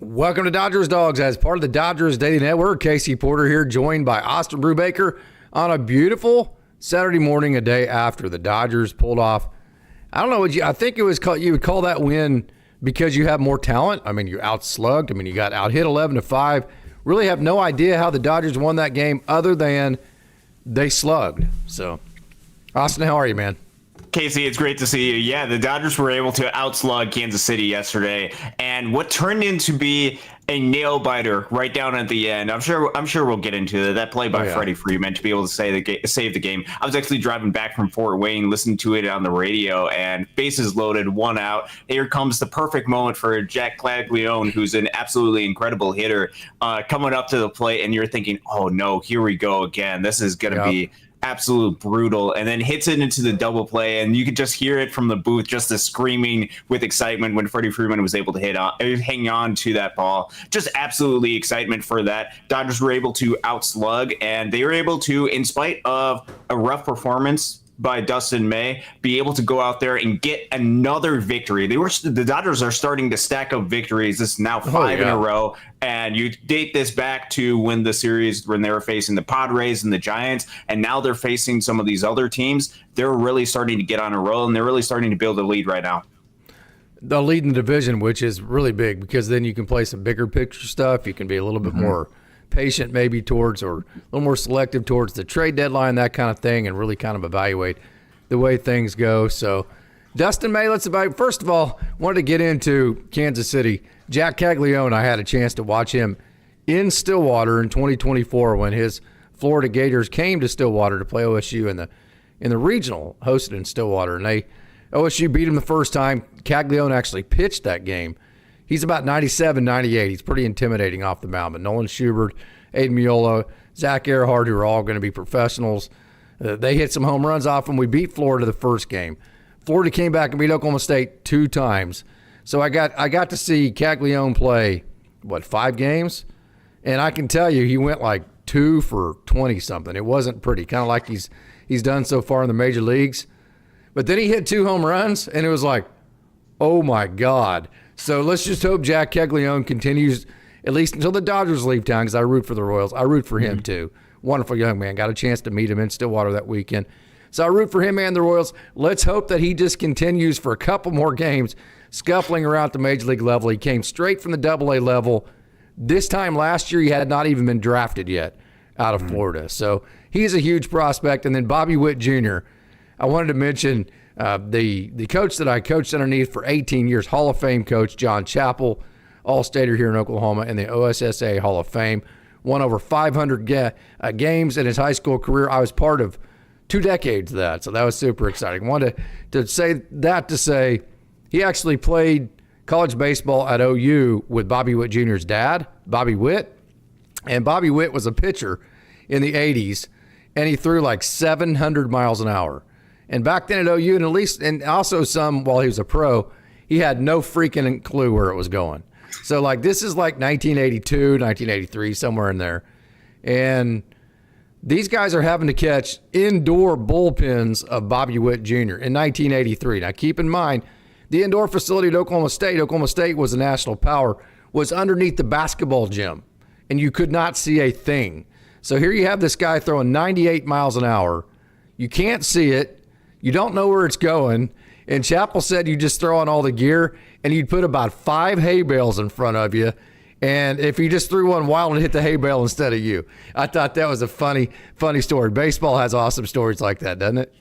Welcome to Dodgers Dogs as part of the Dodgers Daily Network. Casey Porter here, joined by Austin Brubaker on a beautiful Saturday morning, a day after the Dodgers pulled off. I don't know what I think it was called. You would call that win because you have more talent. I mean, you outslugged. I mean, you got out hit 11-5. Really have no idea how the Dodgers won that game other than they slugged. So, Austin, how are you, man? Casey, it's great to see you. Yeah, the Dodgers were able to outslug Kansas City yesterday, and what turned into be a nail biter right down at the end. I'm sure we'll get into that play by Freddy Freeman to be able to save the game. I was actually driving back from Fort Wayne, listening to it on the radio, and bases loaded, one out. Here comes the perfect moment for Jack Caglianone, who's an absolutely incredible hitter, coming up to the plate, and you're thinking, oh no, here we go again. This is gonna be absolute brutal, and then hits it into the double play, and you could just hear it from the booth, just the screaming with excitement when Freddy Freeman was able to hang on to that ball. Just absolutely excitement for that. Dodgers were able to outslug, and they were able to, in spite of a rough performance by Dustin May, be able to go out there and get another victory. The Dodgers are starting to stack up victories. This is now 5 in a row, and you date this back to when the series, when they were facing the Padres and the Giants, and now they're facing some of these other teams. They're really starting to get on a roll, and they're really starting to build a lead right now. The lead in the division, which is really big, because then you can play some bigger picture stuff. You can be a little bit more patient maybe towards, or a little more selective towards the trade deadline, that kind of thing, and really kind of evaluate the way things go. So Dustin May, let's evaluate. First of all, wanted to get into Kansas City. Jack Caglianone, I had a chance to watch him in Stillwater in 2024 when his Florida Gators came to Stillwater to play OSU in the regional hosted in Stillwater, and OSU beat him the first time. Caglianone actually pitched that game. He's about 97, 98. He's pretty intimidating off the mound. But Nolan Schubert, Aiden Miola, Zach Earhart, who are all going to be professionals, they hit some home runs off him. We beat Florida the first game. Florida came back and beat Oklahoma State 2 times. So I got to see Caglianone play, 5 games? And I can tell you, he went like 2 for 20-something. It wasn't pretty, kind of like he's done so far in the major leagues. But then he hit 2 home runs, and it was like, oh, my God. So let's just hope Jack Caglianone continues at least until the Dodgers leave town, because I root for the Royals. I root for him, too. Wonderful young man. Got a chance to meet him in Stillwater that weekend. So I root for him and the Royals. Let's hope that he just continues for a couple more games, scuffling around the major league level. He came straight from the AA level. This time last year, he had not even been drafted yet out of Florida. So he's a huge prospect. And then Bobby Witt Jr., I wanted to mention the coach that I coached underneath for 18 years, Hall of Fame coach John Chappell, All-Stater here in Oklahoma, in the OSSA Hall of Fame. Won over 500 games in his high school career. I was part of 2 decades of that, so that was super exciting. Wanted to say that to say he actually played college baseball at OU with Bobby Witt Jr.'s dad, Bobby Witt. And Bobby Witt was a pitcher in the 80s, and he threw like 700 miles an hour. And back then at OU, and also some while he was a pro, he had no freaking clue where it was going. So, this is like 1982, 1983, somewhere in there. And these guys are having to catch indoor bullpens of Bobby Witt Jr. in 1983. Now, keep in mind, the indoor facility at Oklahoma State was a national power, was underneath the basketball gym, and you could not see a thing. So here you have this guy throwing 98 miles an hour. You can't see it. You don't know where it's going. And Chappell said you just throw on all the gear, and you'd put about 5 hay bales in front of you. And if he just threw one wild and hit the hay bale instead of you. I thought that was a funny story. Baseball has awesome stories like that, doesn't it?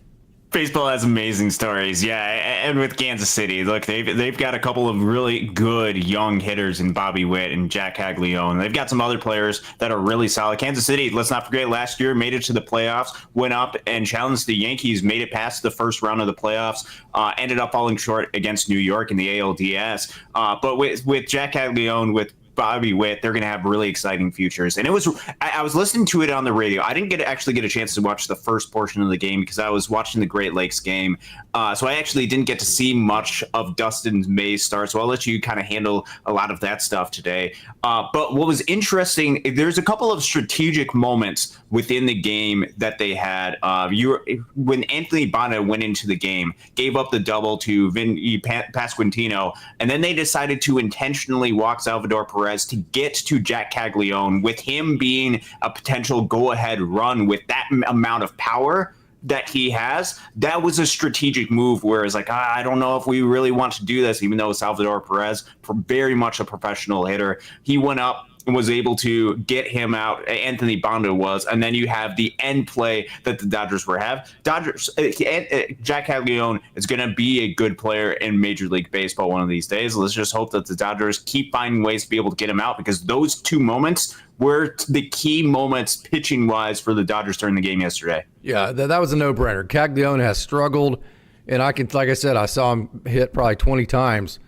Baseball has amazing stories, yeah. And with Kansas City, look, they've got a couple of really good young hitters in Bobby Witt and Jack Caglianone. They've got some other players that are really solid. Kansas City, let's not forget, last year made it to the playoffs, went up and challenged the Yankees, made it past the first round of the playoffs, ended up falling short against New York in the ALDS. But with Jack Caglianone, with Bobby Witt, they're going to have really exciting futures. And I was listening to it on the radio. I didn't actually get a chance to watch the first portion of the game because I was watching the Great Lakes game. So I actually didn't get to see much of Dustin May's start. So I'll let you kind of handle a lot of that stuff today. But what was interesting, there's a couple of strategic moments within the game that they had. When Anthony Bonta went into the game, gave up the double to Pasquantino, and then they decided to intentionally walk Salvador Perez Perez to get to Jack Caglianone, with him being a potential go-ahead run with that amount of power that he has. That was a strategic move where it's like, I don't know if we really want to do this, even though Salvador Perez, very much a professional hitter, he went up and was able to get him out. Anthony Banda was, and then you have the end play that the Dodgers were have. Jack Caglianone is going to be a good player in Major League Baseball one of these days. Let's just hope that the Dodgers keep finding ways to be able to get him out, because those two moments were the key moments pitching wise for the Dodgers during the game yesterday. Yeah, that was a no-brainer. Caglianone has struggled, and like I said, I saw him hit probably 20 times.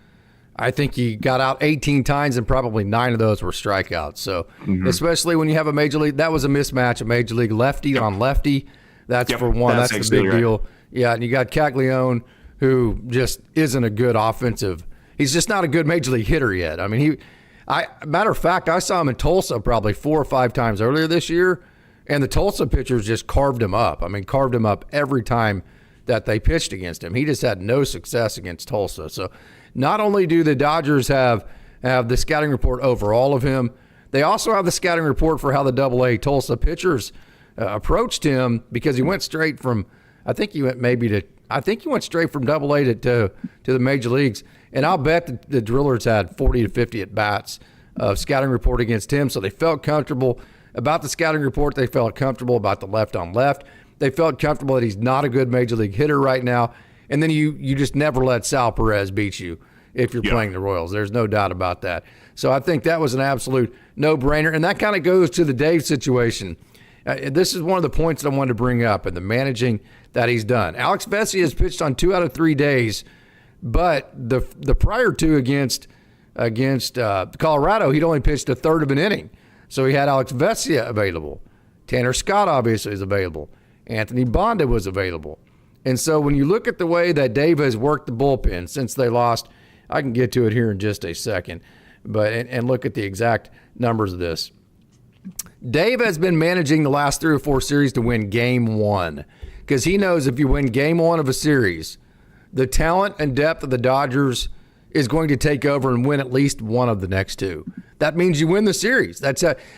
I think he got out 18 times, and probably 9 of those were strikeouts. So, especially when you have a major league, that was a mismatch, a major league lefty on lefty. That's for one. That's the big deal. Yeah, and you got Caglianone, who just isn't a good offensive. He's just not a good major league hitter yet. I mean, matter of fact, I saw him in Tulsa probably 4 or 5 times earlier this year, and the Tulsa pitchers just carved him up. I mean, carved him up every time that they pitched against him. He just had no success against Tulsa. So, not only do the Dodgers have the scouting report overall of him, they also have the scouting report for how the Double-A Tulsa pitchers approached him, because he went straight from, I think he went straight from Double-A to the major leagues. And I'll bet the Drillers had 40 to 50 at bats of scouting report against him, so they felt comfortable about the scouting report. They felt comfortable about the left on left. They felt comfortable that he's not a good major league hitter right now. And then you just never let Sal Perez beat you if you're playing the Royals. There's no doubt about that. So I think that was an absolute no-brainer. And that kind of goes to the Dave situation. This is one of the points that I wanted to bring up, and the managing that he's done. Alex Vesia has pitched on 2 out of 3 days, but the prior 2 against Colorado, he'd only pitched a third of an inning. So he had Alex Vesia available. Tanner Scott obviously is available. Anthony Banda was available. And so when you look at the way that Dave has worked the bullpen since they lost, I can get to it here in just a second, but and look at the exact numbers of this. Dave has been managing the last 3 or 4 series to win game 1, because he knows if you win game 1 of a series, the talent and depth of the Dodgers is going to take over and win at least one of the next 2. That means you win the series.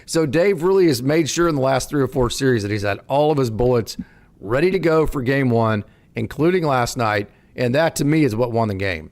So Dave really has made sure in the last 3 or 4 series that he's had all of his bullets ready to go for game 1, including last night, and that to me is what won the game.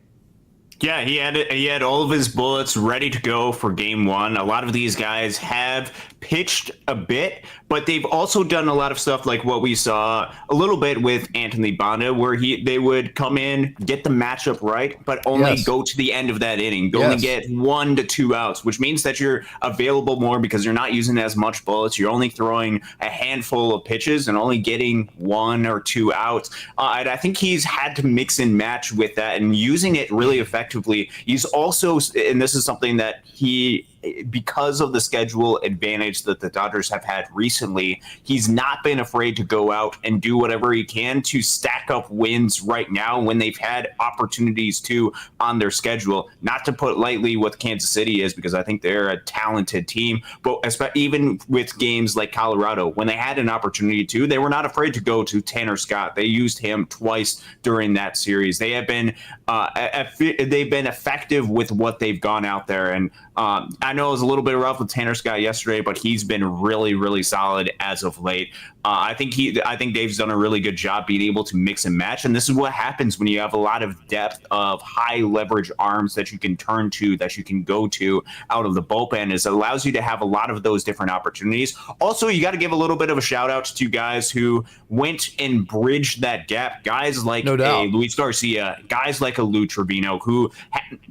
Yeah, he had all of his bullets ready to go for game 1. A lot of these guys have pitched a bit, but they've also done a lot of stuff like what we saw a little bit with Anthony Banda, where they would come in, get the matchup right, but only go to the end of that inning. Only get 1 to 2 outs, which means that you're available more because you're not using as much bullets. You're only throwing a handful of pitches and only getting 1 or 2 outs. And I think he's had to mix and match with that and using it really effectively. He's also, and this is something that because of the schedule advantage that the Dodgers have had recently, he's not been afraid to go out and do whatever he can to stack up wins right now when they've had opportunities to on their schedule. Not to put lightly what Kansas City is, because I think they're a talented team, but even with games like Colorado, when they had an opportunity to, they were not afraid to go to Tanner Scott. They used him twice during that series. They have been effective with what they've gone out there, and I know it was a little bit rough with Tanner Scott yesterday, but he's been really, really solid as of late. I think Dave's done a really good job being able to mix and match, and this is what happens when you have a lot of depth of high leverage arms that you can turn to, that you can go to out of the bullpen. Is it allows you to have a lot of those different opportunities. Also, you got to give a little bit of a shout out to guys who went and bridged that gap. Guys like a Luis Garcia, guys like a Lou Trevino, who,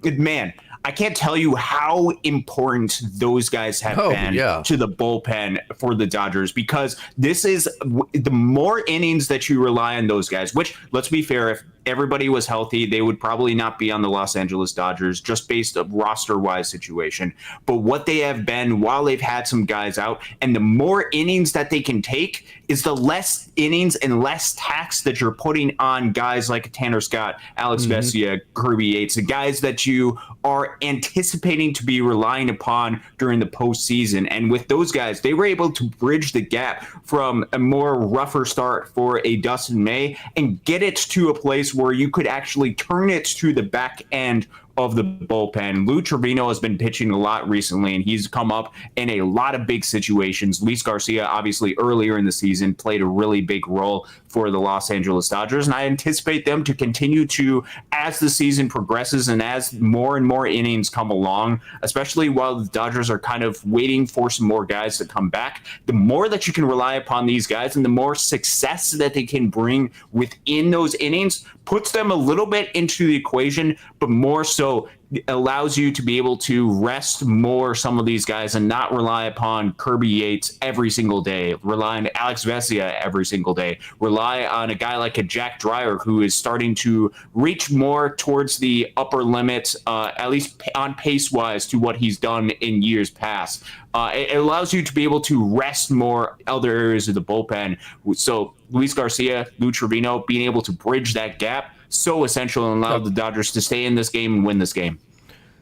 man, I can't tell you how important those guys have been to the bullpen for the Dodgers, because this is the more innings that you rely on those guys, which, let's be fair, if everybody was healthy, they would probably not be on the Los Angeles Dodgers just based on roster-wise situation. But what they have been while they've had some guys out, and the more innings that they can take is the less innings and less tax that you're putting on guys like Tanner Scott, Alex Vesia, Kirby Yates, the guys that you are anticipating to be relying upon during the postseason. And with those guys, they were able to bridge the gap from a more rougher start for a Dustin May and get it to a place where you could actually turn it to the back end of the bullpen. Lou Trevino has been pitching a lot recently, and he's come up in a lot of big situations. Luis Garcia, obviously, earlier in the season, played a really big role for the Los Angeles Dodgers, and I anticipate them to continue to, as the season progresses and as more and more innings come along, especially while the Dodgers are kind of waiting for some more guys to come back. The more that you can rely upon these guys and the more success that they can bring within those innings puts them a little bit into the equation, but more so allows you to be able to rest more some of these guys and not rely upon Kirby Yates every single day, rely on Alex Vesia every single day, rely on a guy like a Jack Dreyer who is starting to reach more towards the upper limit, at least on pace-wise, to what he's done in years past. It allows you to be able to rest more other areas of the bullpen. So Luis Garcia, Lou Trevino, being able to bridge that gap, so essential and allow the Dodgers to stay in this game and win this game.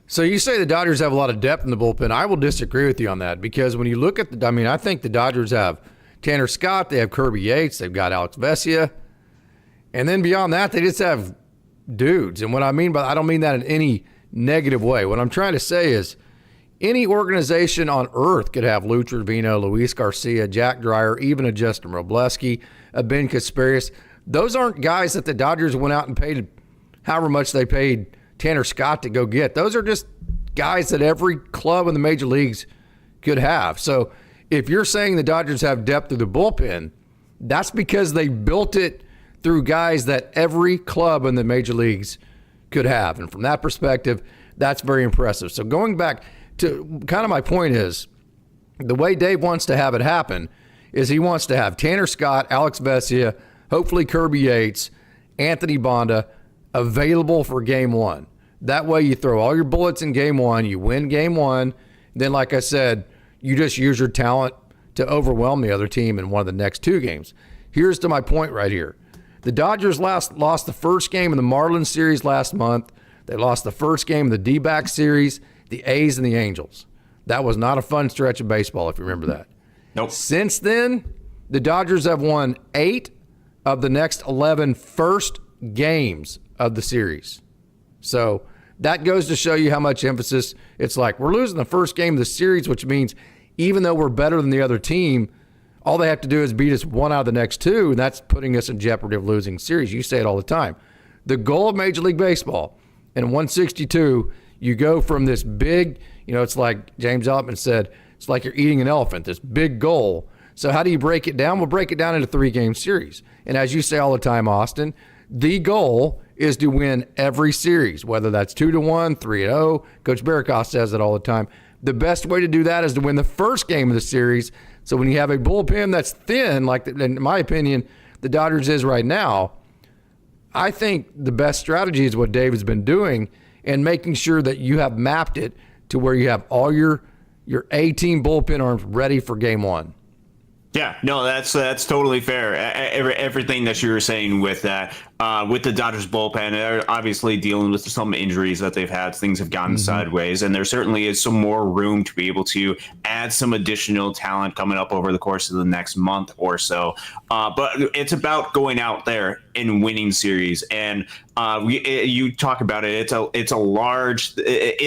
So you say the Dodgers have a lot of depth in the bullpen. I will disagree with you on that because when you look at I think the Dodgers have Tanner Scott, they have Kirby Yates, they've got Alex Vesia, and then beyond that, they just have dudes. And what I mean by I don't mean that in any negative way. What I'm trying to say is any organization on earth could have Lou Trevino, Luis Garcia, Jack Dreyer, even a Justin Robleski, a Ben Kasparius. Those aren't guys that the Dodgers went out and paid however much they paid Tanner Scott to go get. Those are just guys that every club in the major leagues could have. So if you're saying the Dodgers have depth through the bullpen, that's because they built it through guys that every club in the major leagues could have. And from that perspective, that's very impressive. So going back to kind of my point is, the way Dave wants to have it happen is he wants to have Tanner Scott, Alex Vesia, hopefully Kirby Yates, Anthony Bonda available for game one. That way you throw all your bullets in game one, you win game one, then like I said, you just use your talent to overwhelm the other team in one of the next two games. Here's to my point right here. The Dodgers lost the first game in the Marlins series last month. They lost the first game of the D-backs series, the A's and the Angels. That was not a fun stretch of baseball, if you remember that. Nope. Since then, the Dodgers have won 8 of the next 11 first games of the series. So that goes to show you how much emphasis it's like. We're losing the first game of the series, which means even though we're better than the other team, all they have to do is beat us one out of the next two, and that's putting us in jeopardy of losing series. You say it all the time. The goal of Major League Baseball, in 162, you go from this big, it's like James Ellison said, it's like you're eating an elephant, this big goal. So how do you break it down? We'll break it down into 3-game series. And as you say all the time, Austin, the goal is to win every series, whether that's 2-1, 3-0. Coach Barracoff says it all the time. The best way to do that is to win the first game of the series. So when you have a bullpen that's thin, like in my opinion, the Dodgers is right now, I think the best strategy is what Dave has been doing and making sure that you have mapped it to where you have all your A-team bullpen arms ready for game one. Yeah, no, that's totally fair. Everything that you were saying with that, with the Dodgers bullpen, they're obviously dealing with some injuries that they've had. Things have gotten sideways, and there certainly is some more room to be able to add some additional talent coming up over the course of the next month or so. But it's about going out there and winning series, and you talk about it. It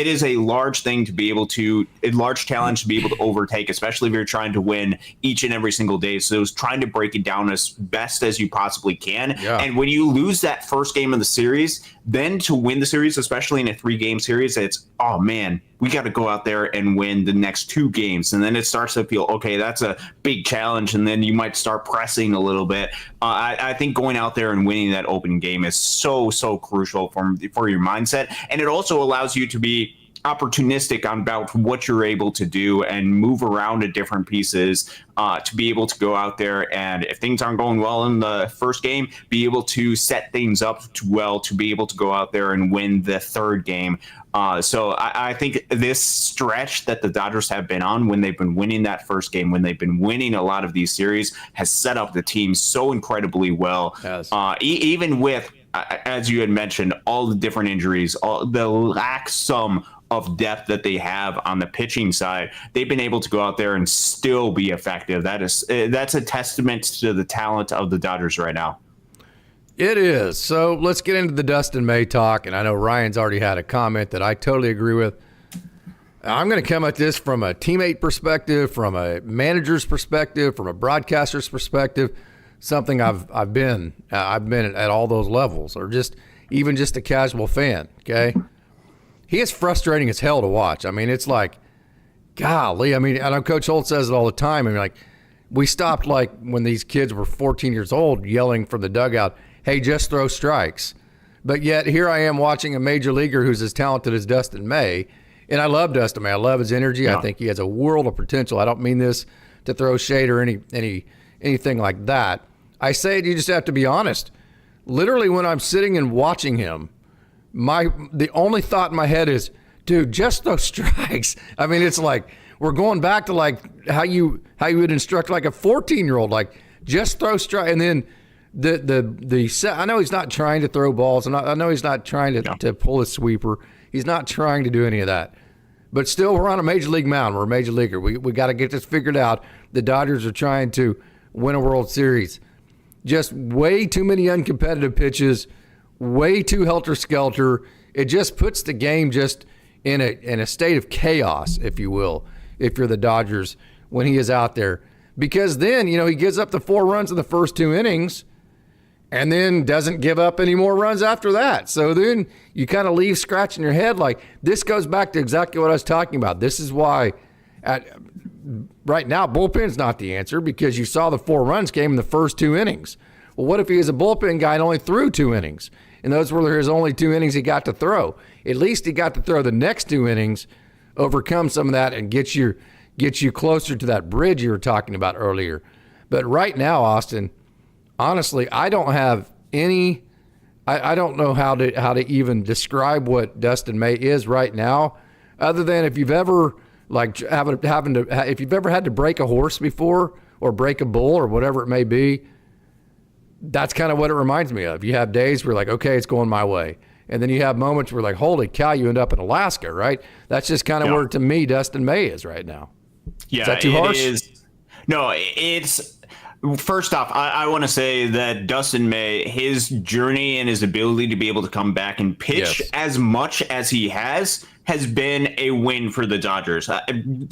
is a large thing to be able to, a large challenge to be able to overtake, especially if you're trying to win each and every single day. So it's trying to break it down as best as you possibly can. Yeah. And when you lose that first game of the series, then to win the series, especially in a 3-game series, it's, oh man, we got to go out there and win the next 2 games. And then it starts to feel, okay, that's a big challenge. And then you might start pressing a little bit. I think going out there and winning that open game is so crucial for your mindset. And it also allows you to be opportunistic on about what you're able to do and move around to different pieces to be able to go out there and, if things aren't going well in the first game, be able to set things up to be able to go out there and win the third game. So I think this stretch that the Dodgers have been on, when they've been winning that first game, when they've been winning a lot of these series, has set up the team so incredibly well. Yes. Even with, as you had mentioned, all the different injuries, all the lacksome of depth that they have on the pitching side, they've been able to go out there and still be effective. That's a testament to the talent of the Dodgers right now. It is. So let's get into the Dustin May talk. And I know Ryan's already had a comment that I totally agree with. I'm going to come at this from a teammate perspective, from a manager's perspective, from a broadcaster's perspective, something I've been at all those levels, or just even just a casual fan, okay? He is frustrating as hell to watch. I mean, it's like, golly. I mean, I know Coach Holt says it all the time. I mean, like, we stopped, like, when these kids were 14 years old yelling from the dugout, hey, just throw strikes. But yet here I am watching a major leaguer who's as talented as Dustin May. And I love Dustin May. I love his energy. Yeah. I think he has a world of potential. I don't mean this to throw shade or anything like that. I say you just have to be honest. Literally, when I'm sitting and watching him, the only thought in my head is, dude, just throw strikes. I mean, it's like we're going back to like how you would instruct like a 14-year-old, like just throw strike. And then I know he's not trying to throw balls, and I know he's not trying to pull a sweeper. He's not trying to do any of that. But still, we're on a major league mound. We're a major leaguer. We got to get this figured out. The Dodgers are trying to win a World Series. Just way too many uncompetitive pitches, way too helter-skelter. It just puts the game just in a state of chaos, if you will, if you're the Dodgers when he is out there. Because then, he gives up the 4 runs in the first 2 innings, and then doesn't give up any more runs after that. So then you kind of leave scratching your head like, this goes back to exactly what I was talking about. This is why right now bullpen's not the answer, because you saw the 4 runs came in the first 2 innings. Well, what if he was a bullpen guy and only threw 2 innings? And those were his only 2 innings he got to throw. At least he got to throw the next 2 innings, overcome some of that, and get you closer to that bridge you were talking about earlier. But right now, Austin, honestly, I don't have any. I don't know how to even describe what Dustin May is right now, other than if you've ever if you've ever had to break a horse before or break a bull or whatever it may be. That's kind of what it reminds me of. You have days where you're like, okay, it's going my way, and then you have moments where like, holy cow, you end up in Alaska, right? That's just kind of where to me Dustin May is right now. Yeah, is that too harsh? It is. No, it's. First off, I want to say that Dustin May, his journey and his ability to be able to come back and pitch as much as he has been a win for the Dodgers.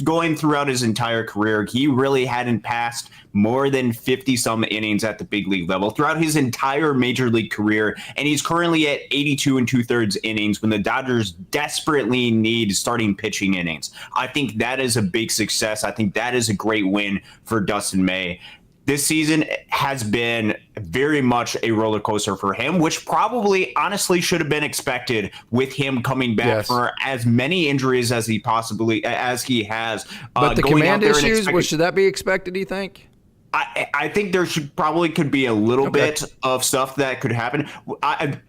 Going throughout his entire career, he really hadn't passed more than 50-some innings at the big league level throughout his entire major league career, and he's currently at 82 2/3 innings when the Dodgers desperately need starting pitching innings. I think that is a big success. I think that is a great win for Dustin May. This season has been very much a roller coaster for him, which probably honestly should have been expected with him coming back for as many injuries as he has. But the command issues, should that be expected, do you think? I think there could be a little bit of stuff that could happen.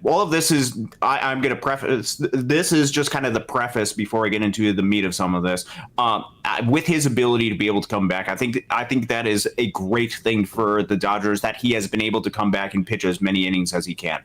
All of this is, I'm going to preface, this is just kind of the preface before I get into the meat of some of this. With his ability to be able to come back, I think that is a great thing for the Dodgers, that he has been able to come back and pitch as many innings as he can.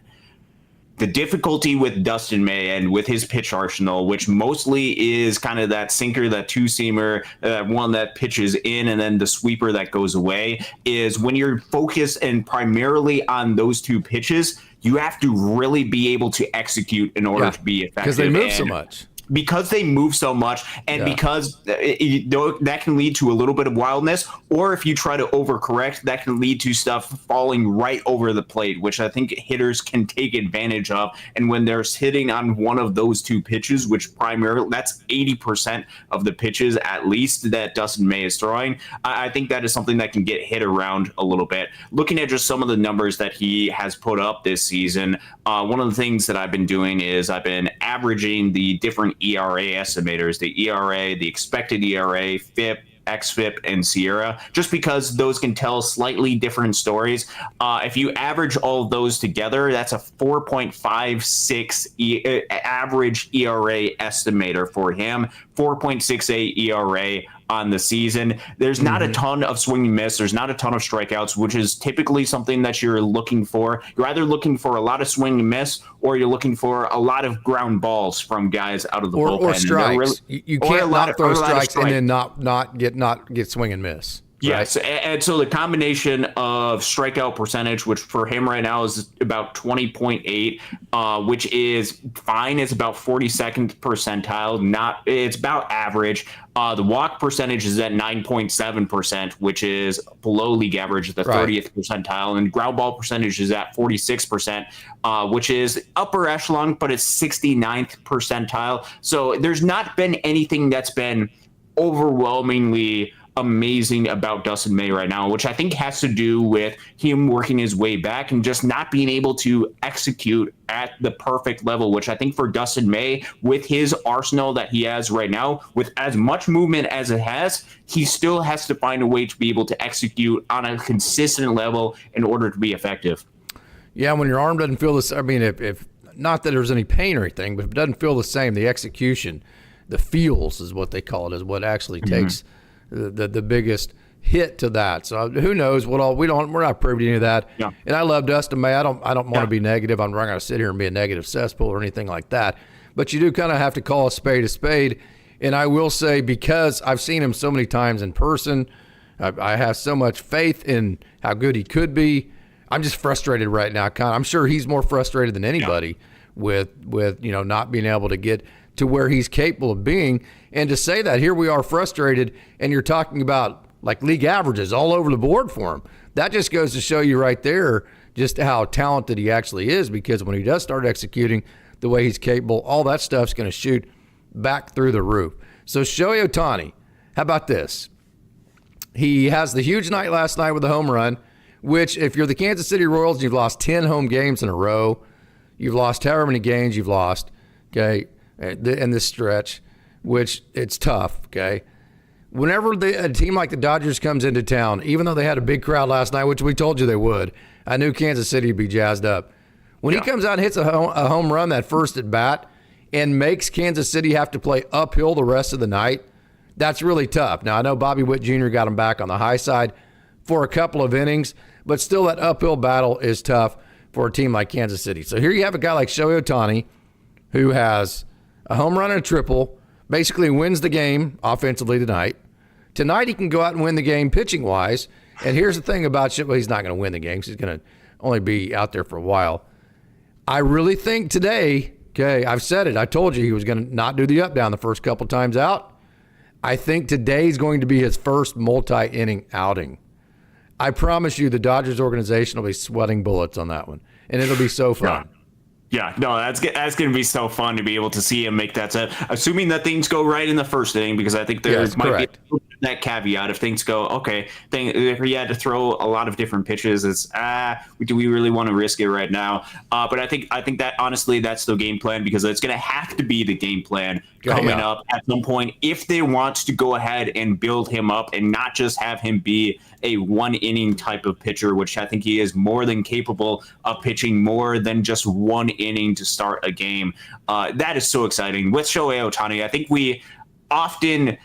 The difficulty with Dustin May and with his pitch arsenal, which mostly is kind of that sinker, that 2-seamer, one that pitches in, and then the sweeper that goes away, is when you're focused and primarily on those 2 pitches, you have to really be able to execute in order to be effective. Because they move so much. Because they move so much, and because that can lead to a little bit of wildness, or if you try to overcorrect, that can lead to stuff falling right over the plate, which I think hitters can take advantage of. And when they're hitting on one of those 2 pitches, which primarily that's 80% of the pitches at least that Dustin May is throwing, I think that is something that can get hit around a little bit. Looking at just some of the numbers that he has put up this season, one of the things that I've been doing is I've been averaging the different ERA estimators, the ERA, the expected ERA, FIP, XFIP, and Sierra, just because those can tell slightly different stories. If you average all of those together, that's a 4.56 average ERA estimator for him, 4.68 ERA on the season. There's not a ton of swing and miss. There's not a ton of strikeouts, which is typically something that you're looking for. You're either looking for a lot of swing and miss, or you're looking for a lot of ground balls from guys out of the bullpen. Or strikes. You can't not throw strikes and then not get swing and miss. Yes, right? And so the combination of strikeout percentage, which for him right now is about 20.8, which is fine. It's about 42nd percentile. It's about average. The walk percentage is at 9.7%, which is below league average at the 30th percentile. And ground ball percentage is at 46%, which is upper echelon, but it's 69th percentile. So there's not been anything that's been overwhelmingly amazing about Dustin May right now, which I think has to do with him working his way back and just not being able to execute at the perfect level, which I think for Dustin May, with his arsenal that he has right now, with as much movement as it has, he still has to find a way to be able to execute on a consistent level in order to be effective. Yeah, when your arm doesn't feel this, I mean, if not that there's any pain or anything, but if it doesn't feel the same, the execution, the feels is what they call it, is what actually takes the biggest hit to that. So who knows what all we're not privy to any of that. Yeah. And I love Dustin May. I don't want to be negative. I'm not going to sit here and be a negative cesspool or anything like that. But you do kind of have to call a spade. And I will say, because I've seen him so many times in person, I have so much faith in how good he could be. I'm just frustrated right now. I'm sure he's more frustrated than anybody with not being able to get to where he's capable of being. And to say that here we are frustrated, and you're talking about like league averages all over the board for him. That just goes to show you right there just how talented he actually is, because when he does start executing the way he's capable, all that stuff's going to shoot back through the roof. So Shohei Ohtani, how about this? He has the huge night last night with a home run, which if you're the Kansas City Royals, you've lost 10 home games in a row. You've lost however many games you've lost, okay, in this stretch, which it's tough, okay? Whenever a team like the Dodgers comes into town, even though they had a big crowd last night, which we told you they would, I knew Kansas City would be jazzed up. When he comes out and hits a home run that first at bat and makes Kansas City have to play uphill the rest of the night, that's really tough. Now, I know Bobby Witt Jr. got him back on the high side for a couple of innings, but still that uphill battle is tough for a team like Kansas City. So here you have a guy like Shohei Ohtani who has a home run and a triple, basically wins the game offensively tonight. Tonight he can go out and win the game pitching-wise. And here's the thing about Shohei, well, he's not going to win the game because he's going to only be out there for a while. I really think today, okay, I've said it. I told you he was going to not do the up-down the first couple times out. I think today's going to be his first multi-inning outing. I promise you the Dodgers organization will be sweating bullets on that one, and it'll be so fun. Yeah, no, that's going to be so fun to be able to see him make that set, assuming that things go right in the first inning, because I think there might be that caveat if things go, okay, if he had to throw a lot of different pitches, it's, do we really want to risk it right now? But I think that, honestly, that's the game plan, because it's going to have to be the game plan coming up at some point if they want to go ahead and build him up and not just have him be a one-inning type of pitcher, which I think he is more than capable of pitching more than just one inning to start a game. That is so exciting. With Shohei Ohtani, I think we often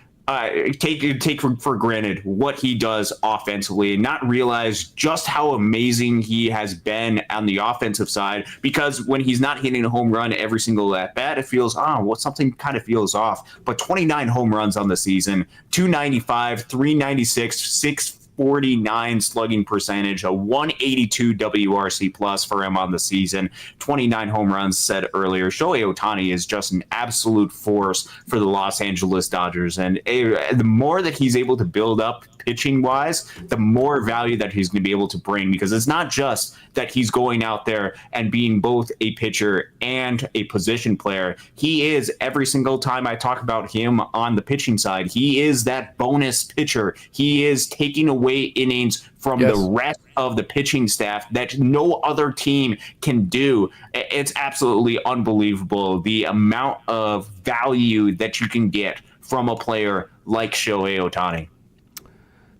take for granted what he does offensively and not realize just how amazing he has been on the offensive side, because when he's not hitting a home run every single at bat, it feels, something kind of feels off. But 29 home runs on the season, 295, 396, 649 slugging percentage, a 182 WRC plus for him on the season, 29 home runs said earlier. Shohei Ohtani is just an absolute force for the Los Angeles Dodgers. And the more that he's able to build up pitching wise, the more value that he's going to be able to bring, because it's not just that he's going out there and being both a pitcher and a position player. He is, every single time I talk about him on the pitching side, he is that bonus pitcher. He is taking away innings from the rest of the pitching staff that no other team can do. It's absolutely unbelievable the amount of value that you can get from a player like Shohei Ohtani.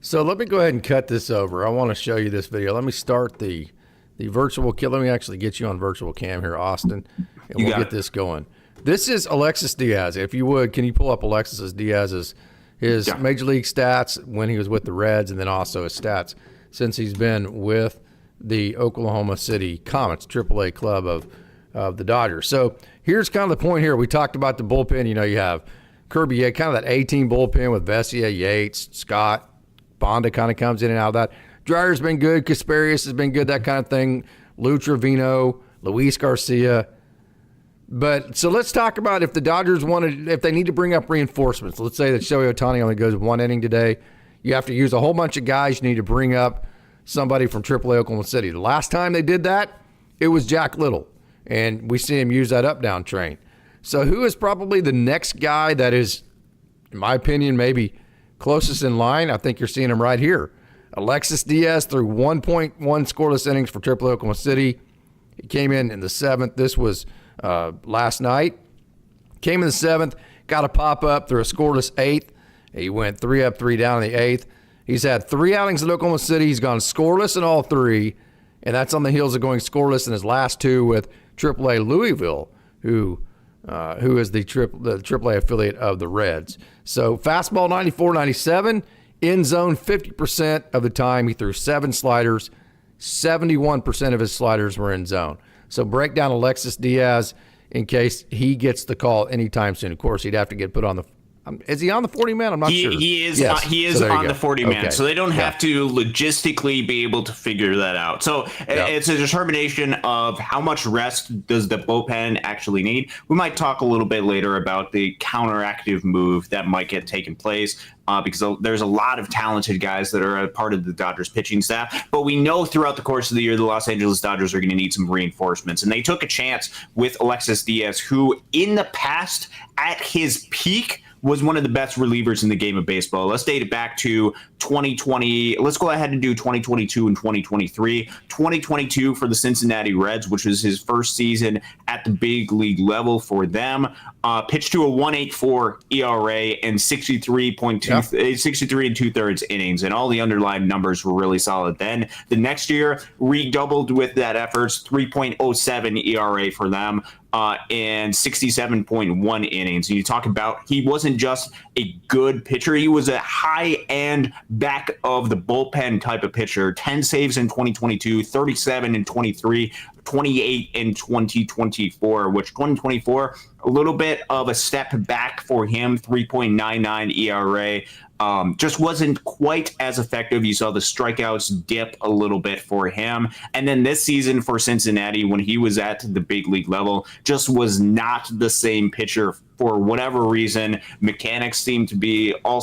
So let me go ahead and cut this over. I want to show you this video. Let me start the virtual cam. Let me actually get you on virtual cam here, Austin, and we'll get this going. This is Alexis Diaz. If you would, can you pull up Alexis Diaz's his major league stats when he was with the Reds, and then also his stats since he's been with the Oklahoma City Comets, AAA club of the Dodgers. So here's kind of the point here. We talked about the bullpen. You have Kirby, kind of that A-team bullpen with Vesia, Yates, Scott, Bonda kind of comes in and out of that. Dreyer's been good. Kasparius has been good, that kind of thing. Lou Trevino, Luis Garcia. But so let's talk about if the Dodgers if they need to bring up reinforcements. Let's say that Shohei Ohtani only goes 1 inning today. You have to use a whole bunch of guys. You need to bring up somebody from AAA Oklahoma City. The last time they did that, it was Jack Little. And we see him use that up-down train. So who is probably the next guy that is, in my opinion, maybe closest in line? I think you're seeing him right here. Alexis Diaz threw 1.1 scoreless innings for AAA Oklahoma City. He came in the 7th. This was last night. Came in the 7th, got a pop-up through a scoreless 8th. He went 3 up, 3 down in the 8th. He's had 3 outings at Oklahoma City. He's gone scoreless in all 3, and that's on the heels of going scoreless in his last 2 with AAA Louisville, who is the AAA affiliate of the Reds. So fastball 94, 97, in zone 50% of the time. He threw 7 sliders. 71% of his sliders were in zone. So break down Alexis Diaz in case he gets the call anytime soon. Of course, he'd have to get put on the is he on the 40-man? I'm not sure. He is. Yes. He is on the 40-man, okay. So they don't have to logistically be able to figure that out. So it's a determination of how much rest does the bullpen actually need. We might talk a little bit later about the counteractive move that might get taken place. Because there's a lot of talented guys that are a part of the Dodgers pitching staff. But we know throughout the course of the year, the Los Angeles Dodgers are going to need some reinforcements. And they took a chance with Alexis Diaz, who in the past, at his peak, was one of the best relievers in the game of baseball. Let's date it back to 2020. Let's go ahead and do 2022 and 2023. 2022 for the Cincinnati Reds, which was his first season at the big league level for them. Pitched to a 1.84 ERA and 63 and 2/3 innings, and all the underlying numbers were really solid. Then the next year, redoubled with that efforts, 3.07 ERA for them. And 67.1 innings. And you talk about he wasn't just a good pitcher, he was a high-end back of the bullpen type of pitcher. 10 saves in 2022, 37 in 23, 28 in 2024, which 2024, a little bit of a step back for him, 3.99 ERA. Just wasn't quite as effective. You saw the strikeouts dip a little bit for him. And then this season for Cincinnati, when he was at the big league level, just was not the same pitcher for whatever reason. Mechanics seem to be all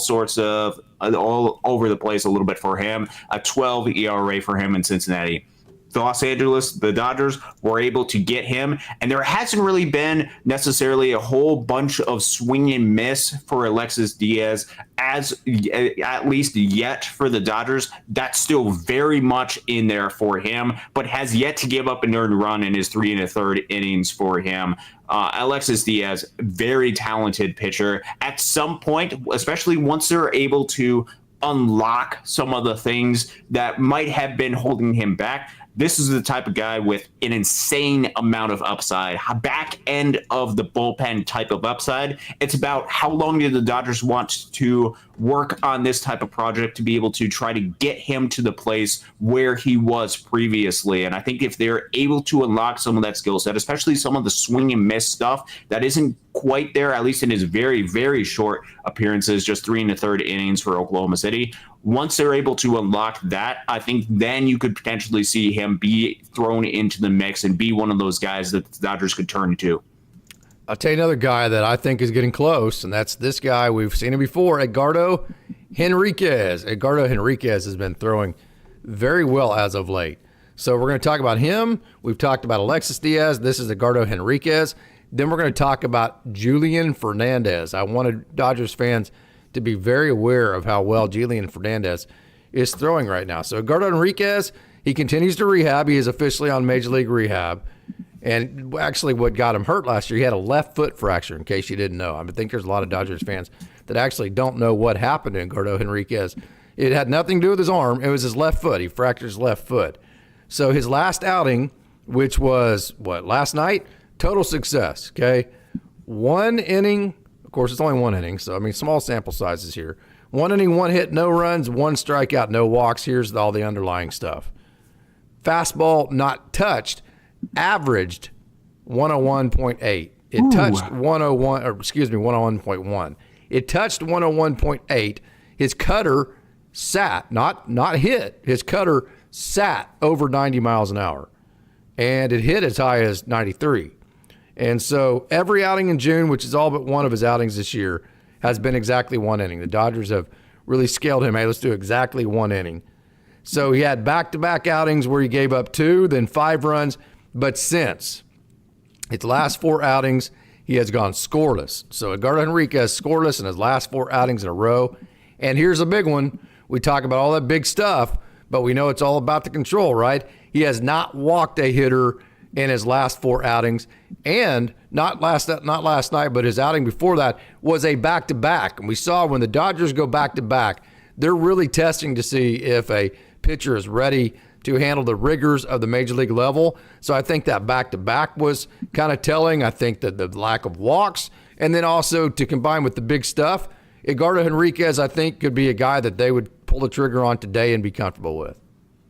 over the place a little bit for him. A 12 ERA for him in Cincinnati. The Dodgers were able to get him, and there hasn't really been necessarily a whole bunch of swing and miss for Alexis Diaz, at least yet for the Dodgers. That's still very much in there for him, but has yet to give up an earned run in his 3 1/3 innings for him. Alexis Diaz, very talented pitcher. At some point, especially once they're able to unlock some of the things that might have been holding him back, this is the type of guy with an insane amount of upside, back end of the bullpen type of upside. It's about how long do the Dodgers want to work on this type of project to be able to try to get him to the place where he was previously. And I think if they're able to unlock some of that skill set, especially some of the swing and miss stuff that isn't quite there, at least in his very, very short appearances, just 3 1/3 innings for Oklahoma City. Once they're able to unlock that, I think then you could potentially see him be thrown into the mix and be one of those guys that the Dodgers could turn to. I'll tell you another guy that I think is getting close, and that's this guy. We've seen him before, Edgardo Henriquez. Edgardo Henriquez has been throwing very well as of late. So we're going to talk about him. We've talked about Alexis Diaz. This is Edgardo Henriquez. Then we're going to talk about Julian Fernandez. I wanted Dodgers fans to be very aware of how well Julian Fernandez is throwing right now. So Edgardo Henriquez, he continues to rehab. He is officially on Major League rehab. And actually what got him hurt last year, he had a left foot fracture, in case you didn't know. I think there's a lot of Dodgers fans that actually don't know what happened to Edgardo Henriquez. It had nothing to do with his arm. It was his left foot. He fractured his left foot. So his last outing, which was, last night? Total success, okay? 1 inning. Of course, it's only 1 inning, so, small sample sizes here. 1 inning, 1 hit, no runs, 1 strikeout, no walks. Here's all the underlying stuff. Fastball not touched, averaged 101.8. It touched 101.1. It touched 101.8. His cutter, sat, not hit. His cutter sat over 90 miles an hour, and it hit as high as 93. And so every outing in June, which is all but one of his outings this year, has been exactly one inning. The Dodgers have really scaled him. Hey, let's do exactly one inning. So he had back-to-back outings where he gave up 2, then 5 runs. But since its last 4 outings, he has gone scoreless. So Edgardo Henriquez scoreless in his last 4 outings in a row. And here's a big one. We talk about all that big stuff, but we know it's all about the control, right? He has not walked a hitter in his last 4 outings, and not last night, but his outing before that was a back-to-back. And we saw when the Dodgers go back-to-back, they're really testing to see if a pitcher is ready to handle the rigors of the major league level. So I think that back-to-back was kind of telling. I think that the lack of walks, and then also to combine with the big stuff, Edgardo Henriquez, I think, could be a guy that they would pull the trigger on today and be comfortable with.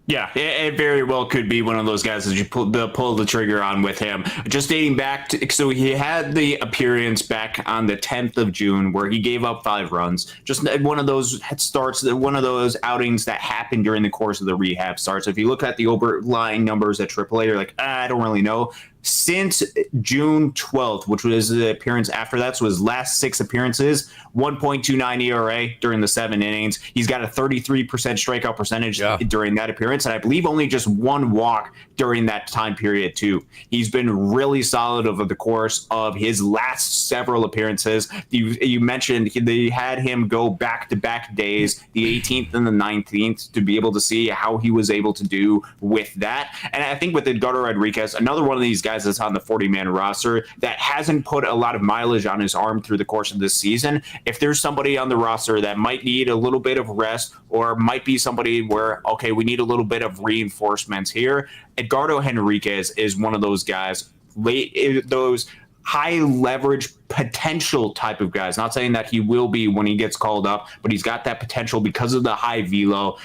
Yeah, it very well could be one of those guys that you pull the trigger on with him. Just dating back to, so he had the appearance back on the 10th of June where he gave up 5 runs. Just one of those starts, one of those outings that happened during the course of the rehab starts. If you look at the overlying numbers at AAA, you're like, I don't really know. Since June 12th, which was the appearance after that, so his last 6 appearances, 1.29 ERA during the 7 innings. He's got a 33% strikeout percentage during that appearance, and I believe only just 1 walk during that time period too. He's been really solid over the course of his last several appearances. You mentioned they had him go back-to-back days, the 18th and the 19th, to be able to see how he was able to do with that. And I think with Edgardo Henriquez, another one of these guys that's on the 40-man roster that hasn't put a lot of mileage on his arm through the course of this season. If there's somebody on the roster that might need a little bit of rest, or might be somebody where, okay, we need a little bit of reinforcements here, Edgardo Henriquez is one of those guys, those high leverage potential type of guys. Not saying that he will be when he gets called up, but he's got that potential because of the high velo.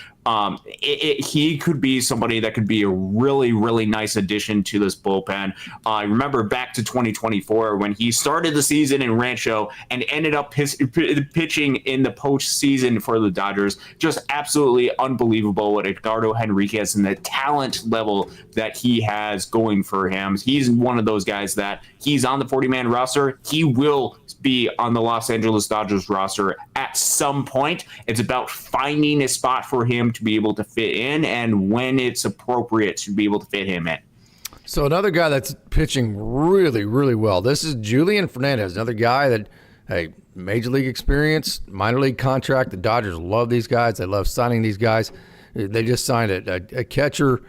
He could be somebody that could be a really, really nice addition to this bullpen. I remember back to 2024 when he started the season in Rancho and ended up pitching in the postseason for the Dodgers. Just absolutely unbelievable what Edgardo Henriquez and the talent level that he has going for him. He's one of those guys that he's on the 40-man roster. He will be on the Los Angeles Dodgers roster at some point. It's about finding a spot for him to be able to fit in, and when it's appropriate to be able to fit him in. So another guy that's pitching really, really well. This is Julian Fernandez, another guy that, hey, major league experience, minor league contract. The Dodgers love these guys. They love signing these guys. They just signed a catcher,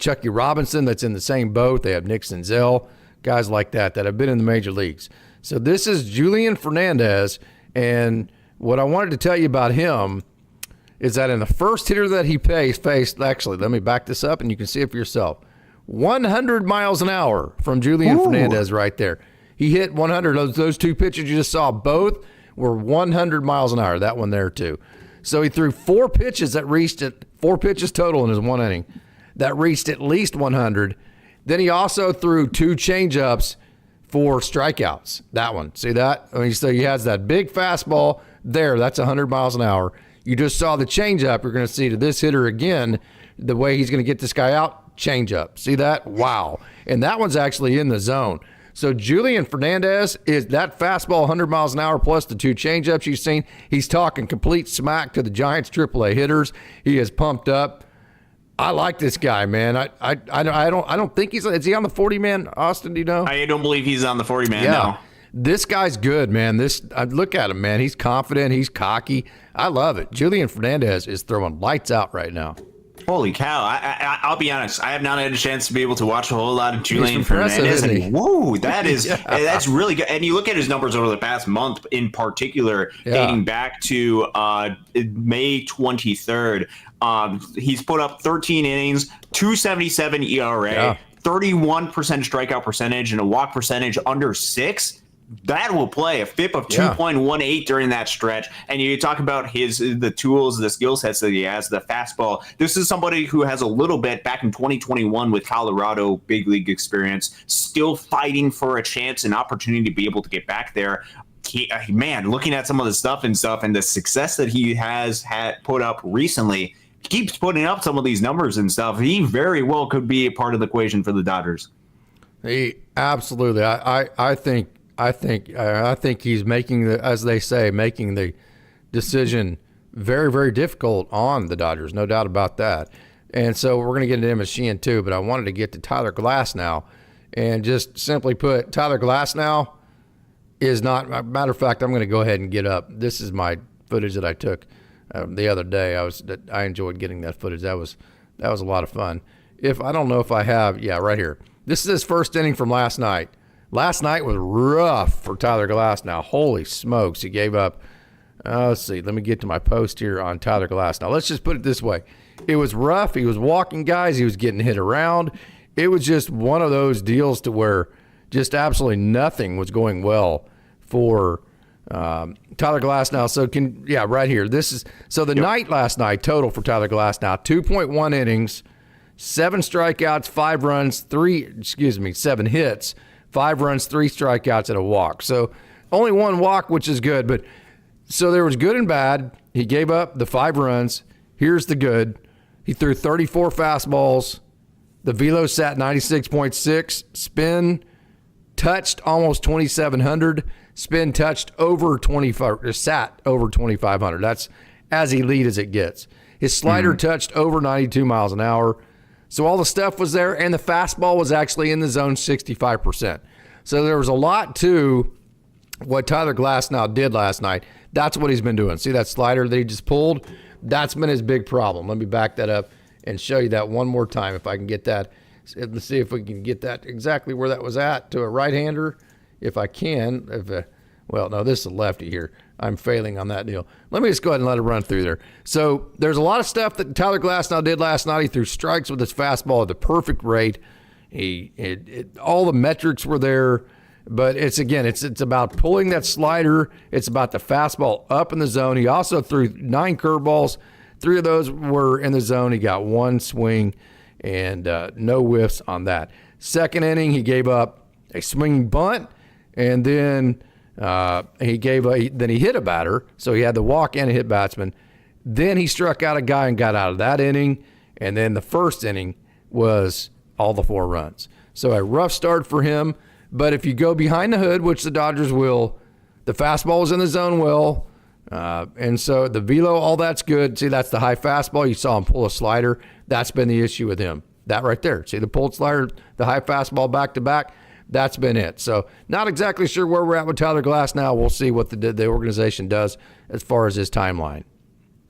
Chucky Robinson, that's in the same boat. They have Nick Senzel, guys like that have been in the major leagues. So this is Julian Fernandez, and what I wanted to tell you about him is that in the first hitter that he faced, actually, let me back this up and you can see it for yourself. 100 miles an hour from Julian Fernandez right there. He hit 100. Those 2 pitches you just saw, both were 100 miles an hour. That one there too. So he threw 4 pitches that reached it, 4 pitches total in his 1 inning that reached at least 100. Then he also threw 2 changeups for strikeouts. That one, see that? I mean, so he has that big fastball there. That's 100 miles an hour. You just saw the changeup. You're going to see to this hitter again, the way he's going to get this guy out, changeup. See that? Wow. And that one's actually in the zone. So Julian Fernandez is that fastball 100 miles an hour plus the 2 changeups you've seen. He's talking complete smack to the Giants AAA hitters. He is pumped up. I like this guy, man. I don't think is he on the 40-man, Austin, do you know? I don't believe he's on the 40-man, yeah. no. This guy's good, man. Look at him, man. He's confident. He's cocky. I love it. Julian Fernandez is throwing lights out right now. Holy cow. I'll be honest. I have not had a chance to be able to watch a whole lot of Julian Fernandez. And whoa, that is that's really good. And you look at his numbers over the past month in particular, dating back to May 23rd. He's put up 13 innings, 2.77 ERA, 31% strikeout percentage, and a walk percentage under 6. That will play a FIP of 2.18 during that stretch. And you talk about the tools, the skill sets that he has, the fastball. This is somebody who has a little bit back in 2021 with Colorado big league experience, still fighting for a chance and opportunity to be able to get back there. man, looking at some of the stuff and the success that he has had put up recently, he keeps putting up some of these numbers and stuff. He very well could be a part of the equation for the Dodgers. He absolutely. I think he's making as they say, making the decision very, very difficult on the Dodgers. No doubt about that. And so we're going to get into Emmet Sheehan too, but I wanted to get to Tyler Glasnow. And just simply put, Tyler Glasnow is not. Matter of fact, I'm going to go ahead and get up. This is my footage that I took the other day. I enjoyed getting that footage. That was a lot of fun. I don't know if I have. Yeah, right here. This is his first inning from last night. Last night was rough for Tyler Glasnow. Holy smokes, he gave up. Let's see. Let me get to my post here on Tyler Glasnow. Let's just put it this way. It was rough. He was walking guys. He was getting hit around. It was just one of those deals to where just absolutely nothing was going well for Tyler Glasnow. So right here. The night last night total for Tyler Glasnow, 2.1 innings, 7 strikeouts, 5 runs, 7 hits, 5 runs, 3 strikeouts, and a walk. So only 1 walk, which is good. But so there was good and bad. He gave up the 5 runs. Here's the good. He threw 34 fastballs. The velo sat 96.6. Spin touched almost 2,700. Spin touched over 25, sat over 2,500. That's as elite as it gets. His slider touched over 92 miles an hour. So all the stuff was there, and the fastball was actually in the zone 65%. So there was a lot to what Tyler Glasnow did last night. That's what he's been doing. See that slider that he just pulled? That's been his big problem. Let me back that up and show you that one more time if I can get that. Let's see if we can get that exactly where that was at to a right-hander. If I can. No, this is a lefty here. I'm failing on that deal. Let me just go ahead and let it run through there. So there's a lot of stuff that Tyler Glasnow did last night. He threw strikes with his fastball at the perfect rate. All the metrics were there. But it's about pulling that slider. It's about the fastball up in the zone. He also threw 9 curveballs. 3 of those were in the zone. He got 1 swing and no whiffs on that. Second inning, he gave up a swinging bunt, and then he hit a batter. So he had the walk and a hit batsman. Then he struck out a guy and got out of that inning. And then the first inning was all the 4 runs. So a rough start for him. But if you go behind the hood, which the Dodgers will, the fastball was in the zone well. And so the velo, all that's good. See, that's the high fastball. You saw him pull a slider. That's been the issue with him. That right there. See the pulled slider, the high fastball back to back. That's been it. So not exactly sure where we're at with Tyler Glasnow. We'll see what the organization does as far as his timeline.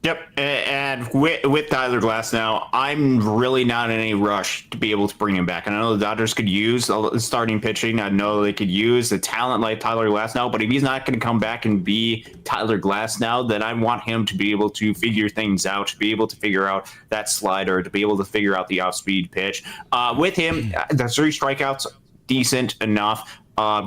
Yep, and with Tyler Glasnow, I'm really not in any rush to be able to bring him back. And I know the Dodgers could use starting pitching. I know they could use a talent like Tyler Glasnow, but if he's not going to come back and be Tyler Glasnow, then I want him to be able to figure things out, to be able to figure out that slider, to be able to figure out the off-speed pitch. With him, the 3 strikeouts, decent enough.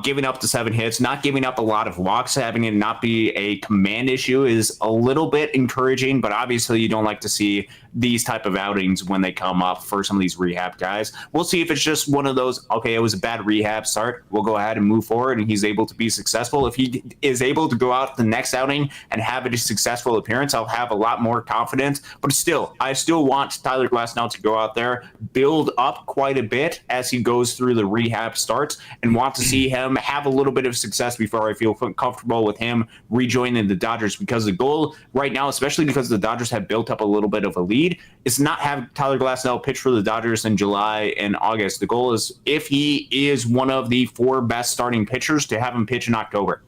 Giving up the 7 hits, not giving up a lot of walks, having it not be a command issue is a little bit encouraging, but obviously you don't like to see these type of outings when they come up for some of these rehab guys. We'll see if it's just one of those, okay, it was a bad rehab start. We'll go ahead and move forward, and he's able to be successful. If he is able to go out the next outing and have a successful appearance, I'll have a lot more confidence. But still, I still want Tyler Glasnow to go out there, build up quite a bit as he goes through the rehab starts, and want to see him have a little bit of success before I feel comfortable with him rejoining the Dodgers, because the goal right now, especially because the Dodgers have built up a little bit of a lead, is not have Tyler Glasnow pitch for the Dodgers in July and August. The goal is, if he is one of the 4 best starting pitchers, to have him pitch in October.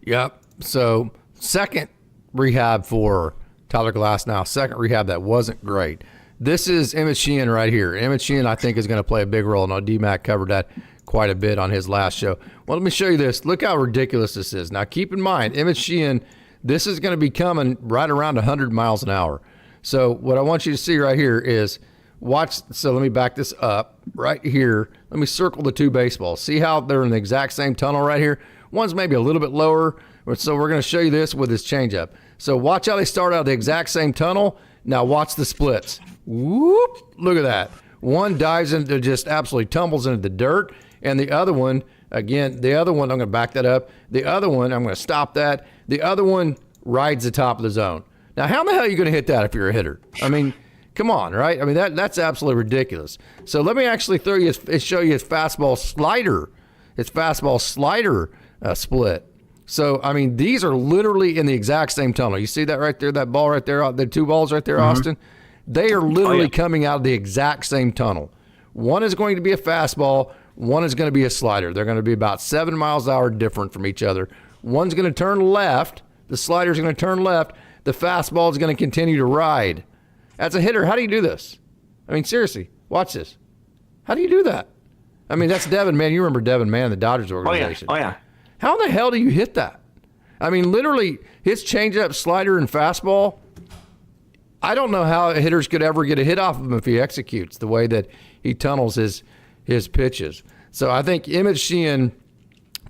Yep. So second rehab for Tyler Glasnow, second rehab that wasn't great. This is Emmet Sheehan right here. Emmet Sheehan, I think, is going to play a big role. And D-Mac covered that quite a bit on his last show. Well, let me show you this. Look how ridiculous this is. Now, keep in mind, Emmet Sheehan, this is going to be coming right around 100 miles an hour. So what I want you to see right here is watch. So let me back this up right here. Let me circle the 2 baseballs. See how they're in the exact same tunnel right here? One's maybe a little bit lower. So we're going to show you this with his changeup. So watch how they start out the exact same tunnel. Now watch the splits. Whoop! Look at that. One dives into, just absolutely tumbles into the dirt, and the other one Again, the other one, I'm going to back that up. The other one, I'm going to stop that. The other one rides the top of the zone. Now, how in the hell are you going to hit that if you're a hitter? I mean, come on, right? I mean, that's absolutely ridiculous. So let me actually show you his fastball slider. His fastball slider split. So, I mean, these are literally in the exact same tunnel. You see that right there, that ball right there, the two balls right there, Austin? They are literally coming out of the exact same tunnel. One is going to be a fastball. One is going to be a slider. They're going to be about 7 miles an hour different from each other. One's going to turn left. The slider's going to turn left. The fastball is going to continue to ride. As a hitter, how do you do this? I mean, seriously, watch this. How do you do that? I mean, that's Devin Mann. You remember Devin Mann, the Dodgers organization. Oh, yeah. How in the hell do you hit that? I mean, literally, his changeup, slider, and fastball, I don't know how hitters could ever get a hit off of him if he executes the way that he tunnels his pitches. So I think Emmet Sheehan,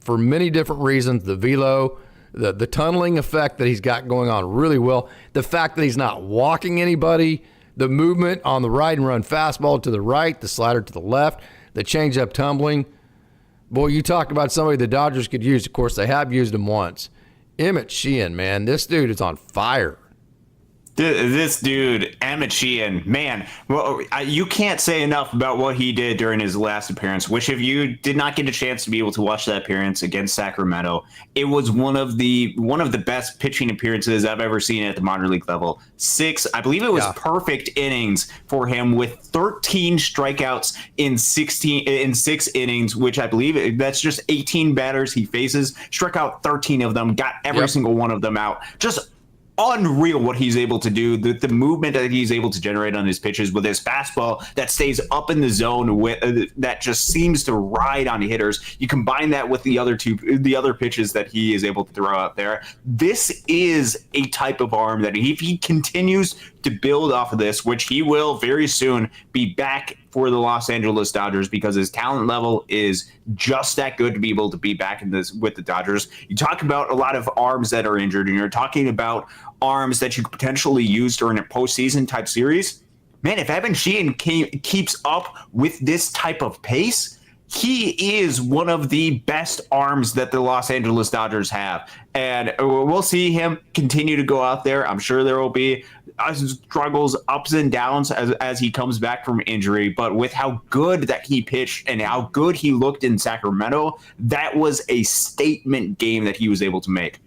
for many different reasons, the velo, the tunneling effect that he's got going on really well, the fact that he's not walking anybody, the movement on the ride and run fastball to the right, the slider to the left, the changeup tumbling. Boy, you talk about somebody the Dodgers could use. Of course, they have used him once. Emmet Sheehan, man, this dude is on fire. This dude, Emmet Sheehan, man, well, you can't say enough about what he did during his last appearance, which if you did not get a chance to be able to watch that appearance against Sacramento, it was one of the best pitching appearances I've ever seen at the minor league level. I believe it was perfect innings for him with 13 strikeouts in 6 innings, which I believe that's just 18 batters he faces, struck out 13 of them, got every single one of them out. Just unreal what he's able to do, the movement that he's able to generate on his pitches with his fastball that stays up in the zone that just seems to ride on hitters. You combine that with the other pitches that he is able to throw out there. This is a type of arm that if he continues to build off of this, which he will very soon be back for the Los Angeles Dodgers because his talent level is just that good to be able to be back in this with the Dodgers. You talk about a lot of arms that are injured, and you're talking about arms that you could potentially use during a postseason type series. Man, if Emmet Sheehan keeps up with this type of pace, he is one of the best arms that the Los Angeles Dodgers have. And we'll see him continue to go out there. I'm sure there will be struggles, ups and downs as he comes back from injury. But with how good that he pitched and how good he looked in Sacramento, that was a statement game that he was able to make.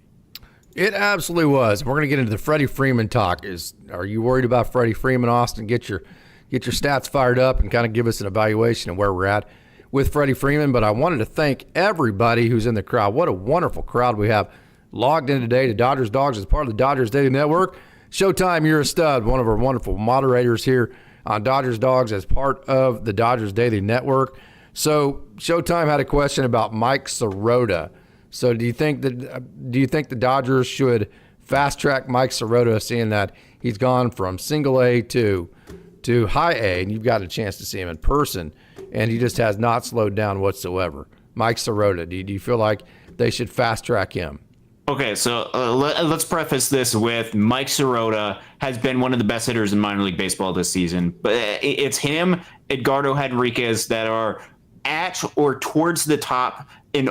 It absolutely was. We're going to get into the Freddy Freeman talk. Are you worried about Freddy Freeman, Austin? Get your stats fired up and kind of give us an evaluation of where we're at with Freddy Freeman. But I wanted to thank everybody who's in the crowd. What a wonderful crowd we have logged in today to Dodgers Dawgs as part of the Dodgers Daily Network. Showtime, you're a stud. One of our wonderful moderators here on Dodgers Dawgs as part of the Dodgers Daily Network. So Showtime had a question about Mike Sirota. So do you think the Dodgers should fast track Mike Sirota, seeing that he's gone from single A to high A, and you've got a chance to see him in person, and he just has not slowed down whatsoever? Mike Sirota, do you feel like they should fast track him? Okay, so let's preface this with Mike Sirota has been one of the best hitters in minor league baseball this season. But it's him, Edgardo Henriquez, that are at or towards the top in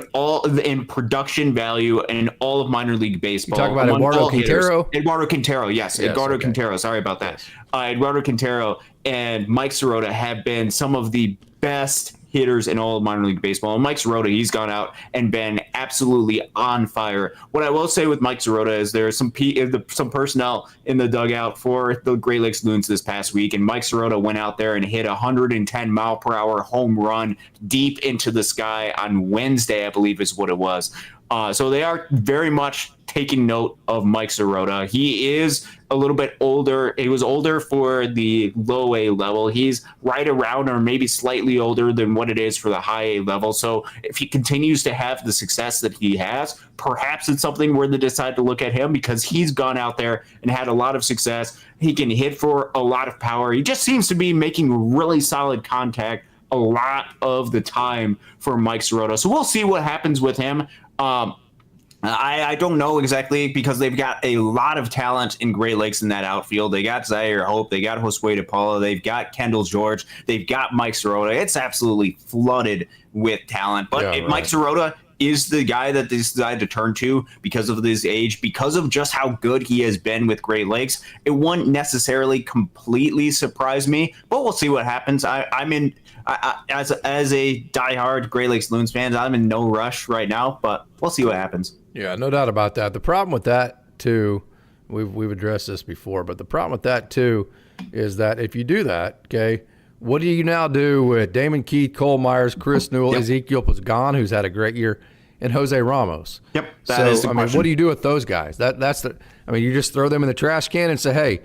production and in all of minor league baseball. You talk about Eduardo Quintero? Eduardo Quintero, yes. Eduardo okay. Quintero, sorry about that. Eduardo Quintero and Mike Sirota have been some of the best hitters in all of minor league baseball. And Mike Sirota, he's gone out and been absolutely on fire. What I will say with Mike Sirota is there's some personnel in the dugout for the Great Lakes Loons this past week, and Mike Sirota went out there and hit a 110-mile-per-hour home run deep into the sky on Wednesday, I believe is what it was. So they are very much taking note of Mike Sirota. He is a little bit older. He was older for the low A level. He's right around or maybe slightly older than what it is for the high A level. So if he continues to have the success that he has, perhaps it's something where they decide to look at him because he's gone out there and had a lot of success. He can hit for a lot of power. He just seems to be making really solid contact a lot of the time for Mike Sirota. So we'll see what happens with him. I don't know exactly because they've got a lot of talent in Great Lakes in that outfield. They got Zaire Hope, they got Josue DePaula, they've got Kendall George, they've got Mike Sirota. It's absolutely flooded with talent. But Mike Sirota is the guy that they decided to turn to because of his age, because of just how good he has been with Great Lakes. It wouldn't necessarily completely surprise me, but we'll see what happens. I'm in as a diehard Great Lakes Loons fan, I'm in no rush right now, but we'll see what happens. Yeah, no doubt about that. The problem with that too, we've addressed this before, but the problem with that too is that if you do that, okay, what do you now do with Damon Keith, Cole Myers, Chris Newell, Ezekiel Pasgan, who's had a great year, and Jose Ramos? Yep, that is the question. What do you do with those guys? You just throw them in the trash can and say, hey,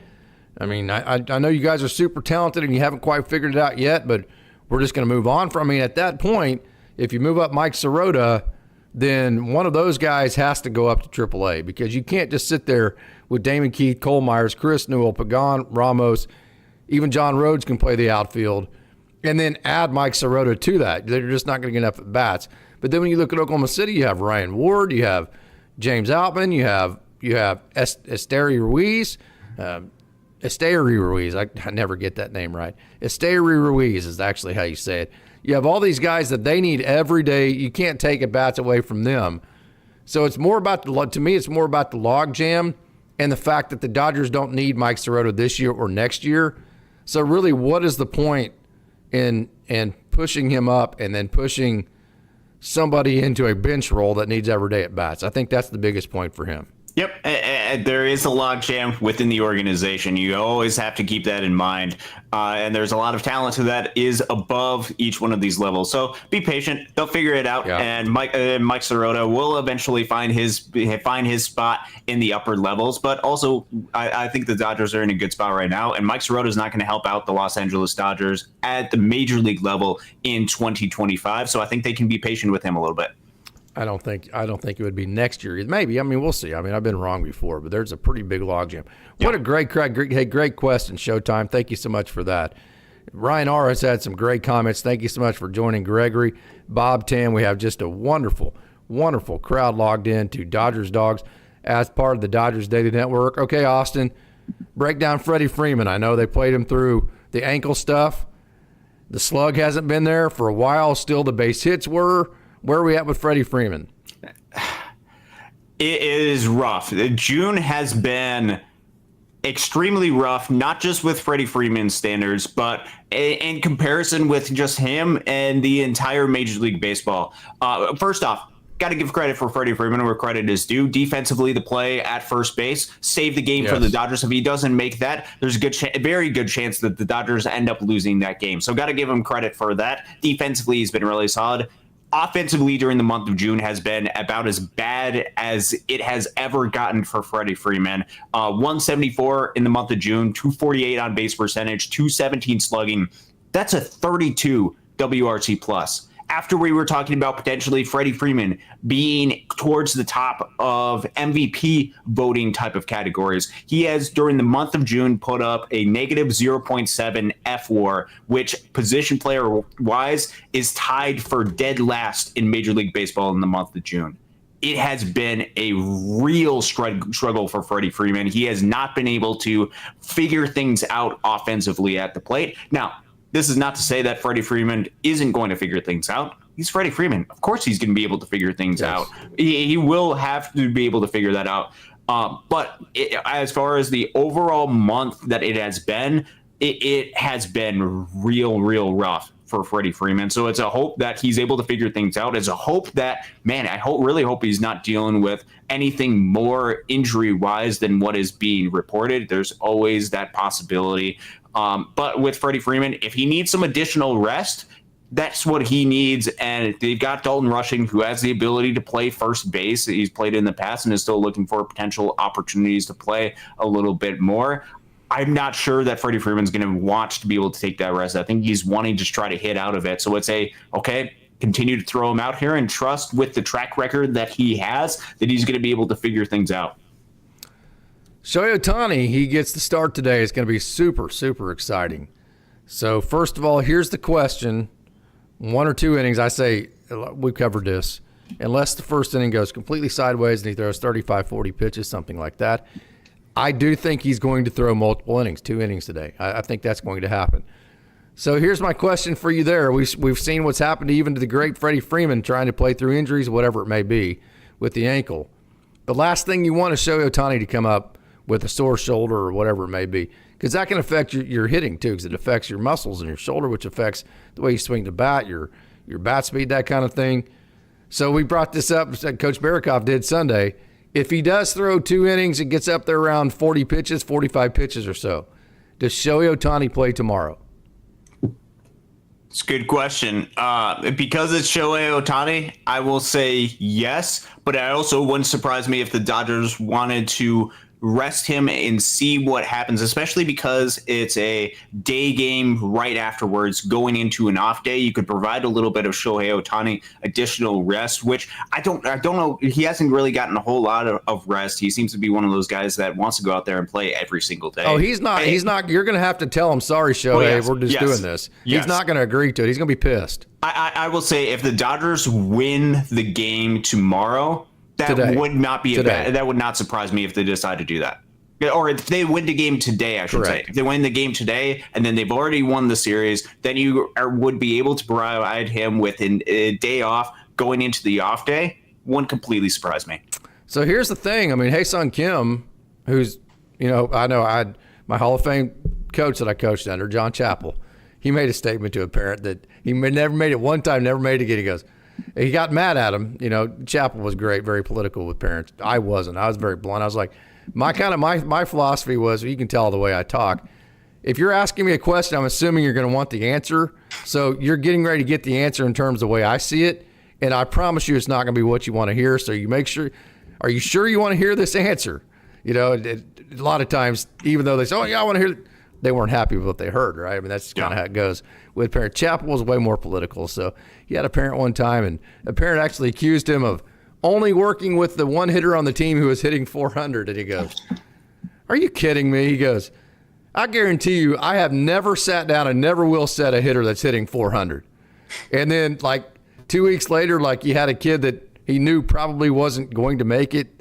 I know you guys are super talented and you haven't quite figured it out yet, but we're just going to move on from. At that point, if you move up Mike Sirota, then one of those guys has to go up to AAA because you can't just sit there with Damon Keith, Cole Myers, Chris Newell, Pagan, Ramos, even John Rhodes can play the outfield, and then add Mike Sirota to that. They're just not going to get enough at bats. But then when you look at Oklahoma City, you have Ryan Ward, you have James Outman, you have Esteury Ruiz. Esteury Ruiz. I never get that name right. Esteury Ruiz is actually how you say it. You have all these guys that they need every day. You can't take at bats away from them. So it's more about to me, it's more about the logjam and the fact that the Dodgers don't need Mike Sirota this year or next year. So really, what is the point in pushing him up and then pushing somebody into a bench role that needs every day at bats? I think that's the biggest point for him. Yep, there is a logjam within the organization. You always have to keep that in mind. And there's a lot of talent that is above each one of these levels. So be patient; they'll figure it out. Yeah. And Mike Sirota will eventually find his spot in the upper levels. But also, I think the Dodgers are in a good spot right now. And Mike Sirota is not going to help out the Los Angeles Dodgers at the major league level in 2025. So I think they can be patient with him a little bit. I don't think it would be next year. Maybe. We'll see. I've been wrong before, but there's a pretty big logjam. What a great question, Showtime. Thank you so much for that. Ryan R. has had some great comments. Thank you so much for joining Gregory. Bob Tan, we have just a wonderful, wonderful crowd logged in to Dodgers Dogs as part of the Dodgers Daily Network. Okay, Austin, break down Freddy Freeman. I know they played him through the ankle stuff. The slug hasn't been there for a while. Still, the base hits were. Where are we at with Freddy Freeman? It is rough. June has been extremely rough, not just with Freddy Freeman standards, but in comparison with just him and the entire Major League Baseball. First off, got to give credit for Freddy Freeman where credit is due. Defensively, the play at first base saved the game for the Dodgers. If he doesn't make that, there's a very good chance that the Dodgers end up losing that game. So got to give him credit for that. Defensively, he's been really solid. Offensively, during the month of June has been about as bad as it has ever gotten for Freddy Freeman. 174 in the month of June, 248 on base percentage, 217 slugging. That's a 32 WRC plus. After we were talking about potentially Freddy Freeman being towards the top of MVP voting type of categories, he has, during the month of June, put up a negative 0.7 FWAR, which position player-wise is tied for dead last in Major League Baseball in the month of June. It has been a real struggle for Freddy Freeman. He has not been able to figure things out offensively at the plate. Now, this is not to say that Freddy Freeman isn't going to figure things out. He's Freddy Freeman. Of course he's going to be able to figure things out. He will have to be able to figure that out. But as far as the overall month that it has been, it has been real rough for Freddy Freeman. So it's a hope that he's able to figure things out. It's a hope that, really hope he's not dealing with anything more injury-wise than what is being reported. There's always that possibility. But with Freddy Freeman, if he needs some additional rest, that's what he needs. And they've got Dalton Rushing, who has the ability to play first base. He's played in the past and is still looking for potential opportunities to play a little bit more. I'm not sure that Freddy Freeman's going to want to be able to take that rest. I think he's wanting to try to hit out of it. So it's continue to throw him out here and trust with the track record that he has that he's going to be able to figure things out. Shohei Ohtani, he gets the start today. It's going to be super, super exciting. So first of all, here's the question. 1 or 2 innings, I say, we covered this. unless the first inning goes completely sideways and he throws 35, 40 pitches, something like that. I do think he's going to throw multiple innings, 2 innings today. I think that's going to happen. So here's my question for you there. We've seen what's happened even to the great Freddy Freeman trying to play through injuries, whatever it may be, with the ankle. The last thing you want is Shohei Ohtani to come up with a sore shoulder or whatever it may be, because that can affect your hitting too, because it affects your muscles in your shoulder, which affects the way you swing the bat, your bat speed, that kind of thing. So we brought this up, Coach Barikoff did Sunday. If he does throw 2 innings and gets up there around 40 pitches, 45 pitches or so, does Shohei Ohtani play tomorrow? It's a good question. Because it's Shohei Ohtani, I will say yes, but it also wouldn't surprise me if the Dodgers wanted to rest him and see what happens, especially because it's a day game right afterwards going into an off day. You could provide a little bit of Shohei Ohtani additional rest, which I don't know. He hasn't really gotten a whole lot of rest. He seems to be one of those guys that wants to go out there and play every single day. Oh, he's not. You're going to have to tell him, sorry, Shohei, we're just doing this. He's not going to agree to it. He's going to be pissed. I will say if the Dodgers win the game tomorrow, that would not be that would not surprise me if they decide to do that. Or if they win the game today, I should say. If they win the game today and then they've already won the series, then you would be able to provide him with a day off going into the off day. Wouldn't completely surprise me. So here's the thing. I mean, Hae-Sung Kim, who's, I had my Hall of Fame coach that I coached under, John Chappell. He made a statement to a parent that he never made it one time, never made it again. He goes, he got mad at him. Chappell was great, very political with parents. I wasn't. I was very blunt. I was like, my philosophy was, you can tell the way I talk. If you're asking me a question, I'm assuming you're going to want the answer. So you're getting ready to get the answer in terms of the way I see it. And I promise you it's not going to be what you want to hear. So you make sure, are you sure you want to hear this answer? A lot of times, even though they say, oh, yeah, I want to hear it, they weren't happy with what they heard, right? I mean, that's kind of how it goes with parents. Chappell was way more political. So he had a parent one time, and a parent actually accused him of only working with the one hitter on the team who was hitting 400. And he goes, are you kidding me? He goes, I guarantee you, I have never sat down and never will set a hitter that's hitting 400. And then, 2 weeks later, he had a kid that he knew probably wasn't going to make it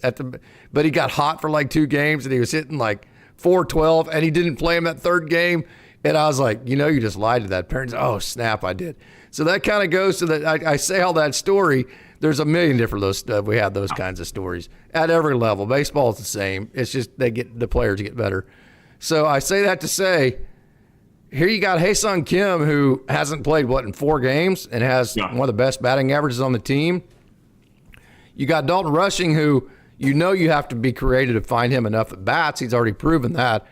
but he got hot for 2 games, and he was hitting 412, and he didn't play him that 3rd game. And I was like, you just lied to that parent. Oh, snap, I did. So that kind of goes to that. I say all that story. There's a million different we have those kinds of stories at every level. Baseball is the same. It's just the players get better. So I say that to say, here you got Hae-Sung Kim, who hasn't played, in 4 games and has one of the best batting averages on the team. You got Dalton Rushing, who you have to be creative to find him enough at bats. He's already proven that.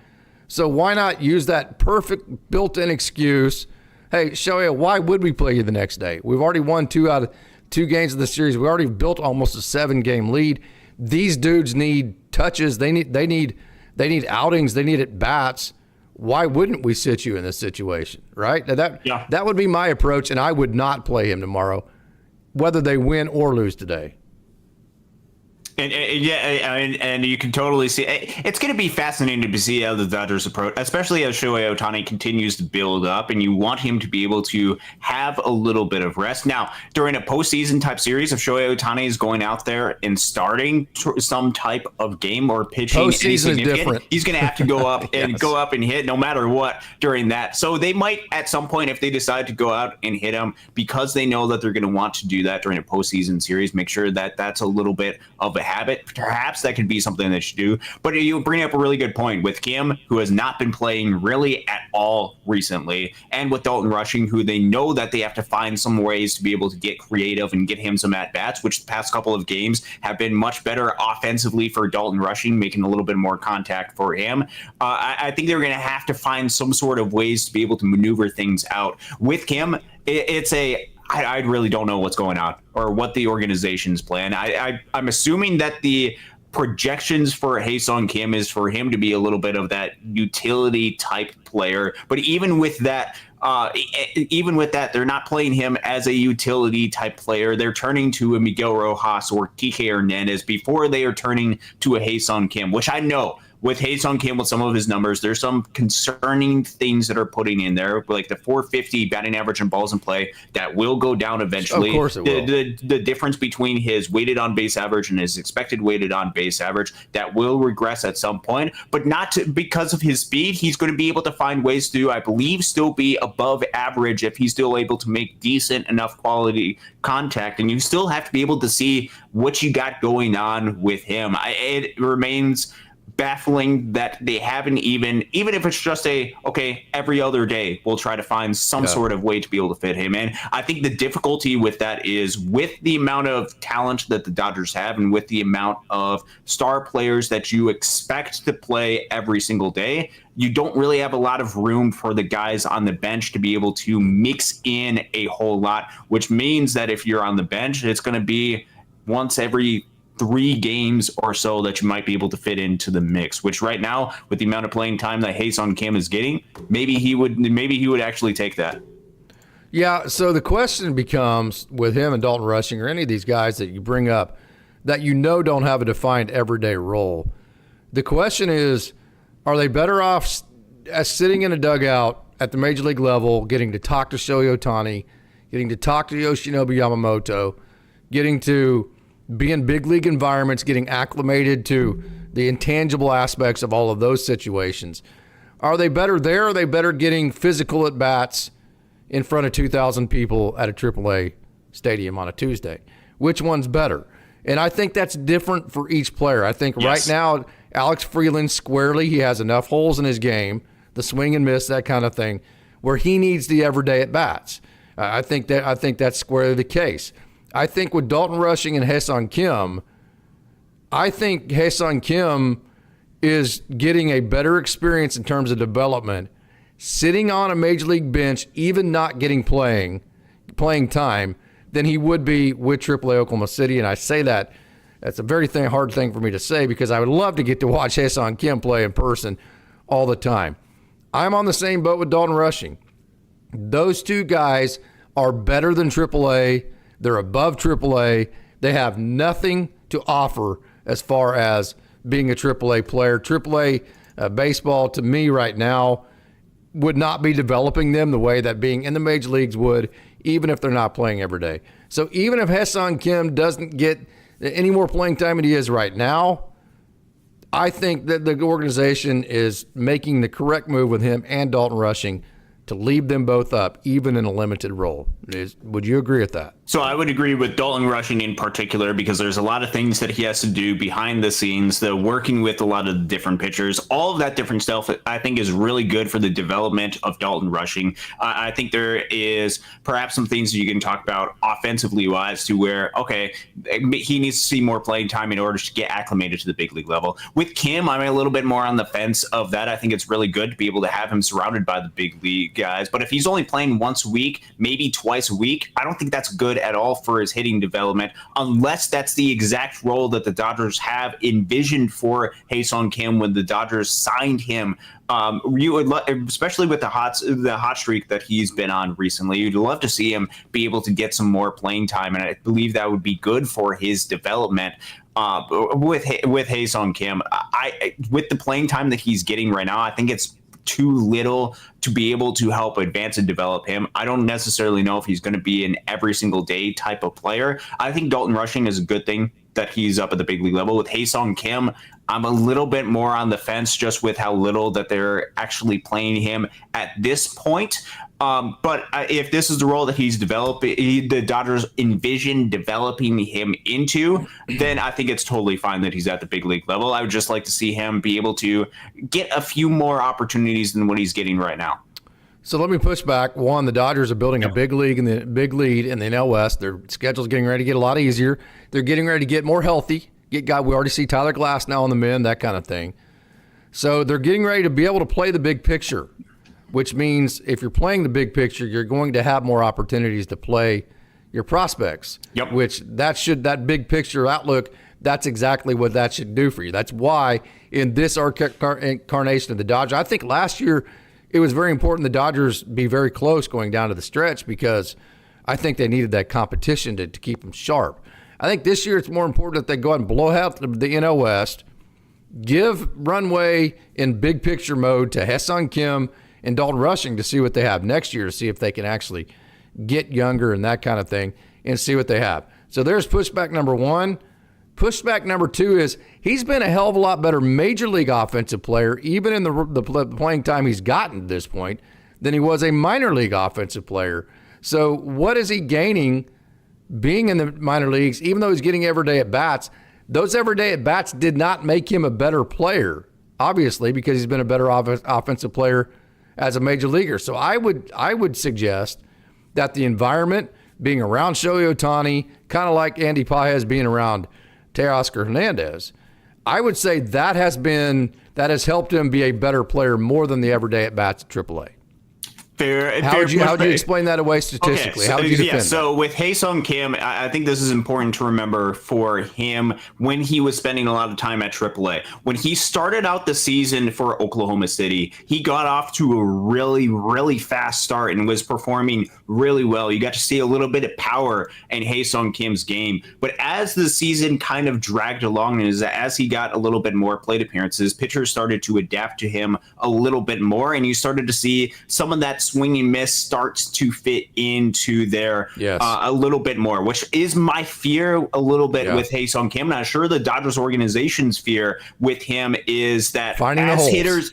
So why not use that perfect built-in excuse? Hey, Shohei, why would we play you the next day? We've already won 2 out of 2 games of the series. We already built almost a 7-game lead. These dudes need touches. They need outings. They need at bats. Why wouldn't we sit you in this situation, right? Now that would be my approach, and I would not play him tomorrow, whether they win or lose today. And you can totally see it's going to be fascinating to see how the Dodgers approach, especially as Shohei Ohtani continues to build up, and you want him to be able to have a little bit of rest. Now, during a postseason type series, if Shohei Ohtani is going out there and starting some type of game or pitching, postseason is different. He's going to have to go up and go up and hit no matter what during that. So they might at some point, if they decide to go out and hit him, because they know that they're going to want to do that during a postseason series, make sure that that's a little bit of a habit. Perhaps that could be something they should do. But you bring up a really good point with Kim, who has not been playing really at all recently, and with Dalton Rushing, who they know that they have to find some ways to be able to get creative and get him some at-bats, which the past couple of games have been much better offensively for Dalton Rushing, making a little bit more contact for him. I think they're going to have to find some sort of ways to be able to maneuver things out. With Kim, I really don't know what's going on or what the organization's plan. I'm assuming that the projections for Hae-Sung Kim is for him to be a little bit of that utility type player. But even with that, they're not playing him as a utility type player. They're turning to a Miguel Rojas or Kike Hernandez before they are turning to a Hae-Sung Kim, which I know with Ha-Seong Kim, with some of his numbers, there's some concerning things that are putting in there, like the 450 batting average and balls in play that will go down eventually. Of course it will. The difference between his weighted on base average and his expected weighted on base average, that will regress at some point, but because of his speed. He's going to be able to find ways to, I believe, still be above average if he's still able to make decent enough quality contact, and you still have to be able to see what you got going on with him. It remains baffling that they haven't even if it's just every other day we'll try to find some sort of way to be able to fit him in. I think the difficulty with that is with the amount of talent that the Dodgers have and with the amount of star players that you expect to play every single day, you don't really have a lot of room for the guys on the bench to be able to mix in a whole lot, which means that if you're on the bench, it's going to be once every 3 games or so that you might be able to fit into the mix, which right now, with the amount of playing time that Ha-Seong Kim is getting, maybe he would actually take that. Yeah, so the question becomes with him and Dalton Rushing or any of these guys that you bring up that don't have a defined everyday role. The question is, are they better off as sitting in a dugout at the major league level, getting to talk to Shohei Ohtani, getting to talk to Yoshinobu Yamamoto, getting to be in big league environments, getting acclimated to the intangible aspects of all of those situations? Are they better there, or are they better getting physical at bats in front of 2,000 people at a AAA stadium on a Tuesday? Which one's better? And I think that's different for each player. I think right now, Alex Freeland squarely, he has enough holes in his game, the swing and miss, that kind of thing, where he needs the everyday at bats. I think that's squarely the case. I think with Dalton Rushing and Ha-Seong Kim, I think Ha-Seong Kim is getting a better experience in terms of development, sitting on a major league bench, even not getting playing time, than he would be with AAA Oklahoma City. And I say that's a very hard thing for me to say because I would love to get to watch Ha-Seong Kim play in person all the time. I'm on the same boat with Dalton Rushing. Those two guys are better than AAA. They're above AAA. They have nothing to offer as far as being a AAA player. AAA baseball, to me right now, would not be developing them the way that being in the major leagues would, even if they're not playing every day. So even if Ha-Seong Kim doesn't get any more playing time than he is right now, I think that the organization is making the correct move with him and Dalton Rushing to leave them both up, even in a limited role. Would you agree with that? So I would agree with Dalton Rushing in particular because there's a lot of things that he has to do behind the scenes, the working with a lot of the different pitchers, all of that different stuff I think is really good for the development of Dalton Rushing. I think there is perhaps some things that you can talk about offensively wise to where, he needs to see more playing time in order to get acclimated to the big league level. With Kim, I'm a little bit more on the fence of that. I think it's really good to be able to have him surrounded by the big league guys, but if he's only playing once a week, maybe twice a week, I don't think that's good at all for his hitting development, unless that's the exact role that the Dodgers have envisioned for Ha-Seong Kim when the Dodgers signed him. You would especially with the hot streak that he's been on recently, you'd love to see him be able to get some more playing time, and I believe that would be good for his development. With Ha-Seong Kim, with the playing time that he's getting right now, I think it's too little to be able to help advance and develop him. I don't necessarily know if he's going to be an every single day type of player. I think Dalton Rushing is a good thing that he's up at the big league level. With Ha-Seong Kim, I'm a little bit more on the fence just with how little that they're actually playing him at this point. But if this is the role that he's developing, the Dodgers envision developing him into, then I think it's totally fine that he's at the big league level. I would just like to see him be able to get a few more opportunities than what he's getting right now. So let me push back. One, the Dodgers are building a big lead in the NL West. Their schedule's getting ready to get a lot easier. They're getting ready to get more healthy. We already see Tyler Glasnow on the mend, that kind of thing. So they're getting ready to be able to play the big picture, which means if you're playing the big picture, you're going to have more opportunities to play your prospects. Yep. Which that big picture outlook, that's exactly what that should do for you. That's why in this incarnation of the Dodgers, I think last year it was very important the Dodgers be very close going down to the stretch because I think they needed that competition to keep them sharp. I think this year it's more important that they go out and blow out the NL West, Give runway in big picture mode to Ha-Seong Kim and Dalton Rushing to see what they have next year, to see if they can actually get younger and that kind of thing, and see what they have. So there's pushback number one. Pushback number two is he's been a hell of a lot better major league offensive player, even in the playing time he's gotten to this point, than he was a minor league offensive player. So what is he gaining being in the minor leagues, even though he's getting everyday at-bats? Those everyday at-bats did not make him a better player, obviously, because he's been a better offensive player as a major leaguer. So I would suggest that the environment, being around Shohei Ohtani, kind of like Andy Pages being around Teoscar Hernandez, I would say that has helped him be a better player more than the everyday at-bats at AAA. How would you explain that away statistically? Okay, how would you defend so with Ha-Seong Kim, I think this is important to remember for him when he was spending a lot of time at AAA. When he started out the season for Oklahoma City, he got off to a really, really fast start and was performing really well. You got to see a little bit of power in Ha-Seong Kim's game. But as the season kind of dragged along, and as he got a little bit more plate appearances, pitchers started to adapt to him a little bit more, and you started to see some of that swing and miss starts to fit into there a little bit more, which is my fear a little bit with Ha-Seong Kim. Not sure the Dodgers organization's fear with him is that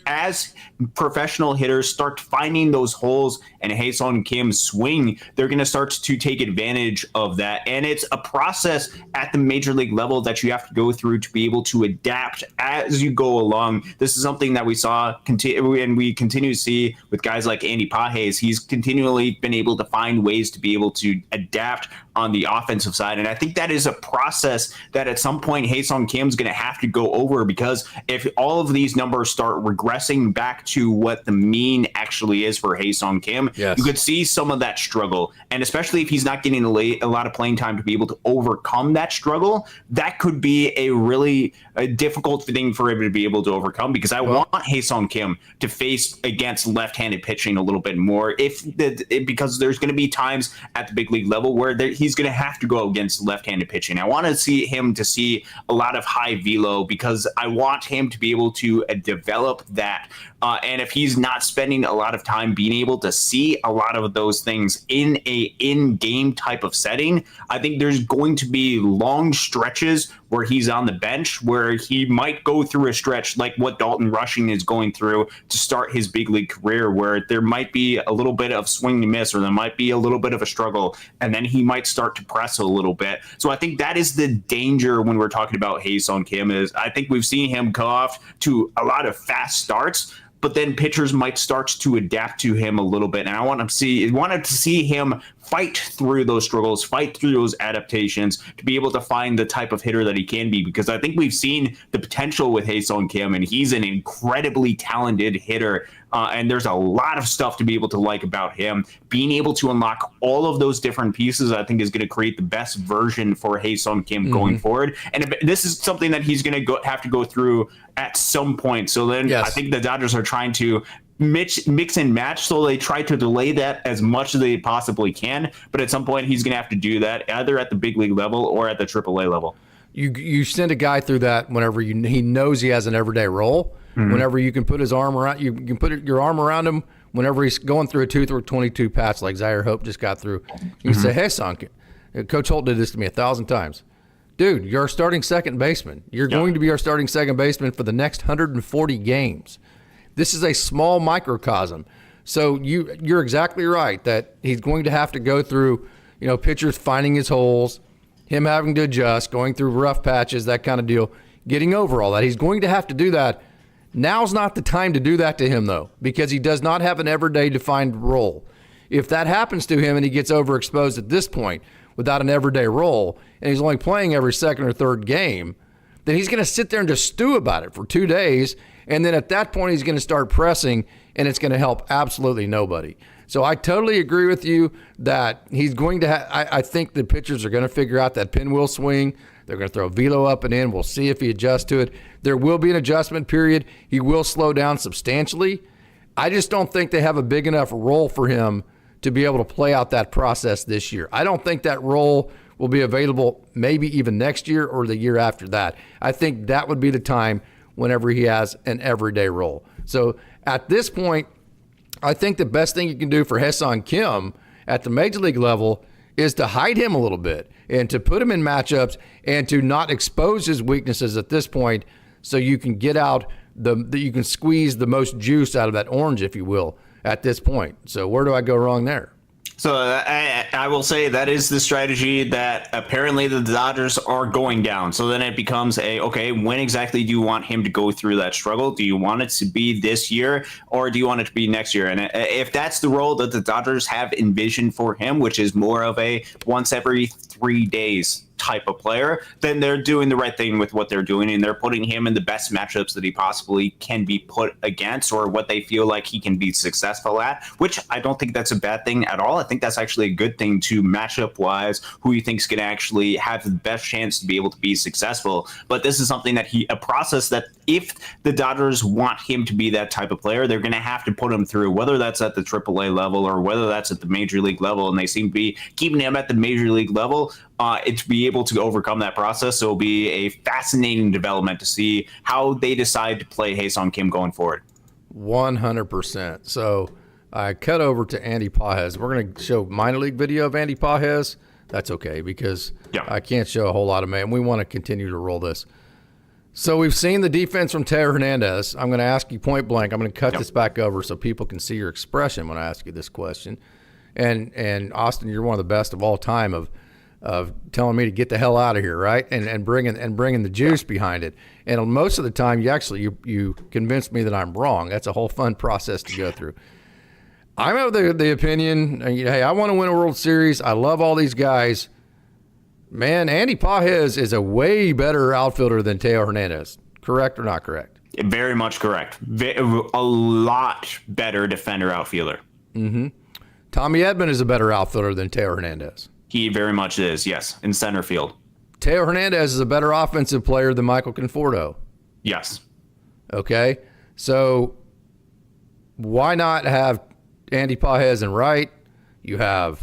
as professional hitters start finding those holes and Ha-Seong Kim's swing, they're going to start to take advantage of that. And it's a process at the major league level that you have to go through to be able to adapt as you go along. This is something that we saw and we continue to see with guys like Andy Pages. He's continually been able to find ways to be able to adapt on the offensive side. And I think that is a process that at some point Ha-Seong Kim's going to have to go over, because if all of these numbers start regressing back to what the mean actually is for Ha-Seong Kim, you could see some of that struggle. And especially if he's not getting a lot of playing time to be able to overcome that struggle, that could be a really difficult thing for him to be able to overcome, because I want Ha-Seong Kim to face against left-handed pitching a little bit more, because there's going to be times at the big league level where he's going to have to go against left-handed pitching. I want to see him to see a lot of high velo, because I want him to be able to develop that. And if he's not spending a lot of time being able to see a lot of those things in a in-game type of setting, I think there's going to be long stretches where he's on the bench, where he might go through a stretch like what Dalton Rushing is going through to start his big league career, where there might be a little bit of swing and miss, or there might be a little bit of a struggle, and then he might start to press a little bit. So I think that is the danger when we're talking about Ha-Seong Kim, is I think we've seen him go off to a lot of fast starts, but then pitchers might start to adapt to him a litted bit. And I wanted to see him fight through those struggles, fight through those adaptations to be able to find the type of hitter that he can be, because I think we've seen the potential with Ha-Seong Kim, and he's an incredibly talented hitter. And there's a lot of stuff to be able to like about him. Being able to unlock all of those different pieces, I think, is going to create the best version for Ha-Seong Kim going forward. And this is something that he's going to have to go through at some point. So then I think the Dodgers are trying to mix and match, so they try to delay that as much as they possibly can. But at some point, he's going to have to do that either at the big league level or at the AAA level. You send a guy through that whenever he knows he has an everyday role. Whenever you can put his arm around, you can put your arm around him whenever he's going through a 2-22 patch like Zaire Hope just got through. You say, "Hey, son," Coach Holt did this to me 1,000 times. Dude, you're our starting second baseman. You're going to be our starting second baseman for the next 140 games. This is a small microcosm. So you're exactly right that he's going to have to go through, pitchers finding his holes, him having to adjust, going through rough patches, that kind of deal, getting over all that. He's going to have to do that. Now's not the time to do that to him, though, because he does not have an everyday defined role. If that happens to him and he gets overexposed at this point without an everyday role, and he's only playing every second or third game, then he's going to sit there and just stew about it for 2 days. And then at that point, he's going to start pressing, and it's going to help absolutely nobody. So I totally agree with you that he's going to I think the pitchers are going to figure out that pinwheel swing. They're going to throw velo up and in. We'll see if he adjusts to it. There will be an adjustment period. He will slow down substantially. I just don't think they have a big enough role for him to be able to play out that process this year. I don't think that role will be available maybe even next year or the year after that. I think that would be the time whenever he has an everyday role. So at this point, I think the best thing you can do for Ha-Seong Kim at the major league level is to hide him a little bit and to put him in matchups and to not expose his weaknesses at this point, so you can get out you can squeeze the most juice out of that orange, if you will, at this point. So where do I go wrong there? So I will say that is the strategy that apparently the Dodgers are going down. So then it becomes okay, when exactly do you want him to go through that struggle? Do you want it to be this year, or do you want it to be next year? And if that's the role that the Dodgers have envisioned for him, which is more of a once every 3 days type of player, then they're doing the right thing with what they're doing, and they're putting him in the best matchups that he possibly can be put against, or what they feel like he can be successful at, which I don't think that's a bad thing at all. I think that's actually a good thing to matchup wise, who you think is going to actually have the best chance to be able to be successful. But this is something that a process that if the Dodgers want him to be that type of player, they're going to have to put him through, whether that's at the AAA level or whether that's at the major league level. And they seem to be keeping him at the major league level to be able to overcome that process. So it'll be a fascinating development to see how they decide to play Ha-Seong Kim going forward. 100%. So I cut over to Andy Pages. We're going to show minor league video of Andy Pages. That's okay, because I can't show a whole lot of man. We want to continue to roll this. So we've seen the defense from Teo Hernandez. I'm going to ask you point blank. I'm going to cut this back over so people can see your expression when I ask you this question. And Austin, you're one of the best of all time of telling me to get the hell out of here, right? And bringing the juice behind it. And most of the time, you convince me that I'm wrong. That's a whole fun process to go through. I'm of the opinion, hey, I want to win a World Series. I love all these guys. Man, Andy Pages is a way better outfielder than Teo Hernandez. Correct or not correct? Very much correct. A lot better defender outfielder. Mm-hmm. Tommy Edman is a better outfielder than Teo Hernandez. He very much is, yes, in center field. Teo Hernandez is a better offensive player than Michael Conforto. Yes. Okay, so why not have Andy Pages in right? You have.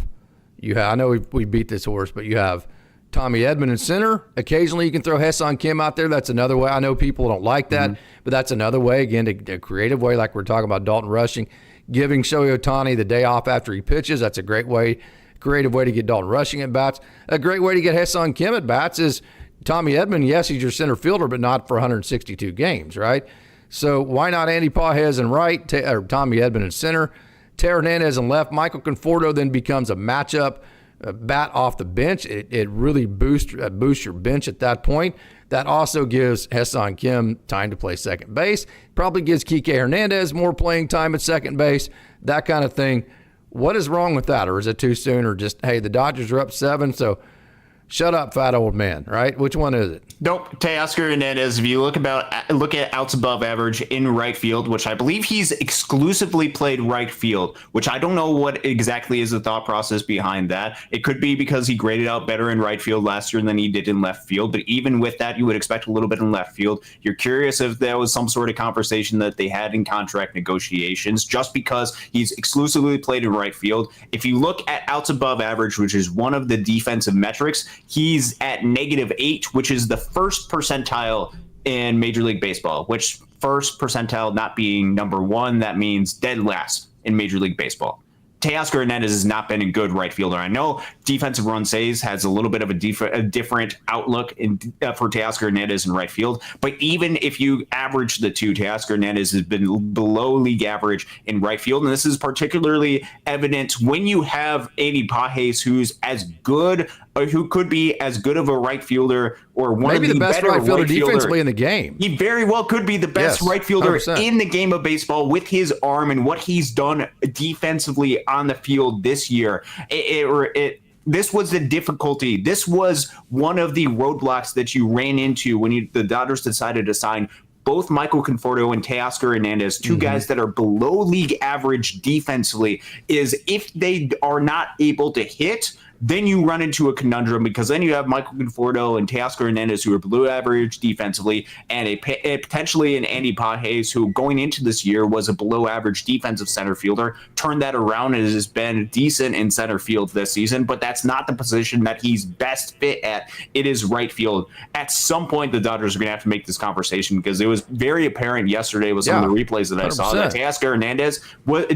I know we beat this horse, but you have Tommy Edman in center. Occasionally you can throw Ha-Seong Kim out there. That's another way. I know people don't like that, but that's another way, again, a creative way, like we're talking about Dalton Rushing. Giving Shohei Ohtani the day off after he pitches, that's a great way, creative way to get Dalton Rushing at bats. A great way to get Ha-Seong Kim at bats is Tommy Edman. Yes, he's your center fielder, but not for 162 games, right? So why not Andy Pages in right, or Tommy Edman in center, Teo Hernandez in left? Michael Conforto then becomes a matchup bat off the bench. It really boosts your bench at that point. That also gives Ha-Seong Kim time to play second base. Probably gives Kike Hernandez more playing time at second base, that kind of thing. What is wrong with that? Or is it too soon? Or just, hey, the Dodgers are up 7, so shut up, fat old man, right? Which one is it? Nope. Teoscar Hernandez, if you look at outs above average in right field, which I believe he's exclusively played right field, which I don't know what exactly is the thought process behind that. It could be because he graded out better in right field last year than he did in left field. But even with that, you would expect a little bit in left field. You're curious if there was some sort of conversation that they had in contract negotiations, just because he's exclusively played in right field. If you look at outs above average, which is one of the defensive metrics, he's at -8, which is the first percentile in Major League Baseball, which first percentile not being number 1, that means dead last in Major League Baseball. Teoscar Hernandez has not been a good right fielder. I know defensive run saves has a little bit of a different outlook for Teoscar Hernandez in right field, but even if you average the two, Teoscar Hernandez has been below league average in right field, and this is particularly evident when you have Andy Pages, who's as good, or who could be as good of a right fielder, or one maybe of the best better right fielder defensively in the game. He very well could be the best right fielder 100%. in the game of baseball with his arm and what he's done defensively on the field this year. This was the difficulty. This was one of the roadblocks that you ran into when the Dodgers decided to sign both Michael Conforto and Teoscar Hernandez, two guys that are below league average defensively, is if they are not able to hit, then you run into a conundrum, because then you have Michael Conforto and Teoscar Hernandez, who are below average defensively, and potentially an Andy Pages, who going into this year was a below average defensive center fielder. turned that around and has been decent in center field this season, but that's not the position that he's best fit at. It is right field. At some point, the Dodgers are going to have to make this conversation, because it was very apparent yesterday with some of the replays that I saw that Teoscar Hernandez,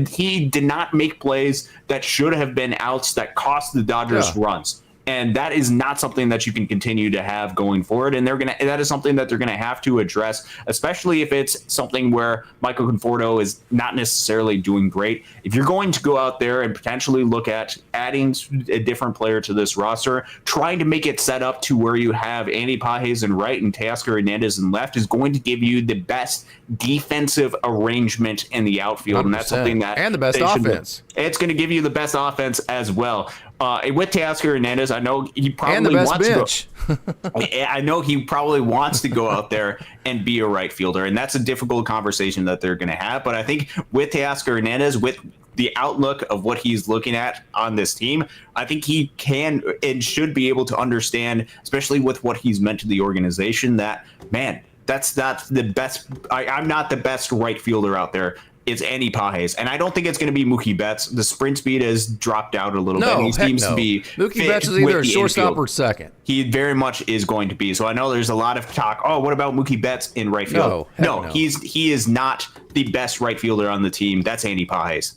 he did not make plays that should have been outs that cost the Dodgers runs. And that is not something that you can continue to have going forward. And that is something that they're going to have to address, especially if it's something where Michael Conforto is not necessarily doing great. If you're going to go out there and potentially look at adding a different player to this roster, trying to make it set up to where you have Andy Pages in right and Teoscar Hernandez in left is going to give you the best defensive arrangement in the outfield. 100%. And that's something that... And the best offense. It's going to give you the best offense as well. With Teoscar Hernandez, I know he probably wants bench. To go. I know he probably wants to go out there and be a right fielder, and that's a difficult conversation that they're going to have. But I think with Teoscar Hernandez, with the outlook of what he's looking at on this team, I think he can and should be able to understand, especially with what he's meant to the organization, that, man, that's not the best. I'm not the best right fielder out there. It's Andy Pages, and I don't think it's going to be Mookie Betts. The sprint speed has dropped out a little bit. He seems to be Mookie Betts is either a shortstop or second. He very much is going to be. So I know there's a lot of talk. Oh, what about Mookie Betts in right field? No. He is not the best right fielder on the team. That's Andy Pages.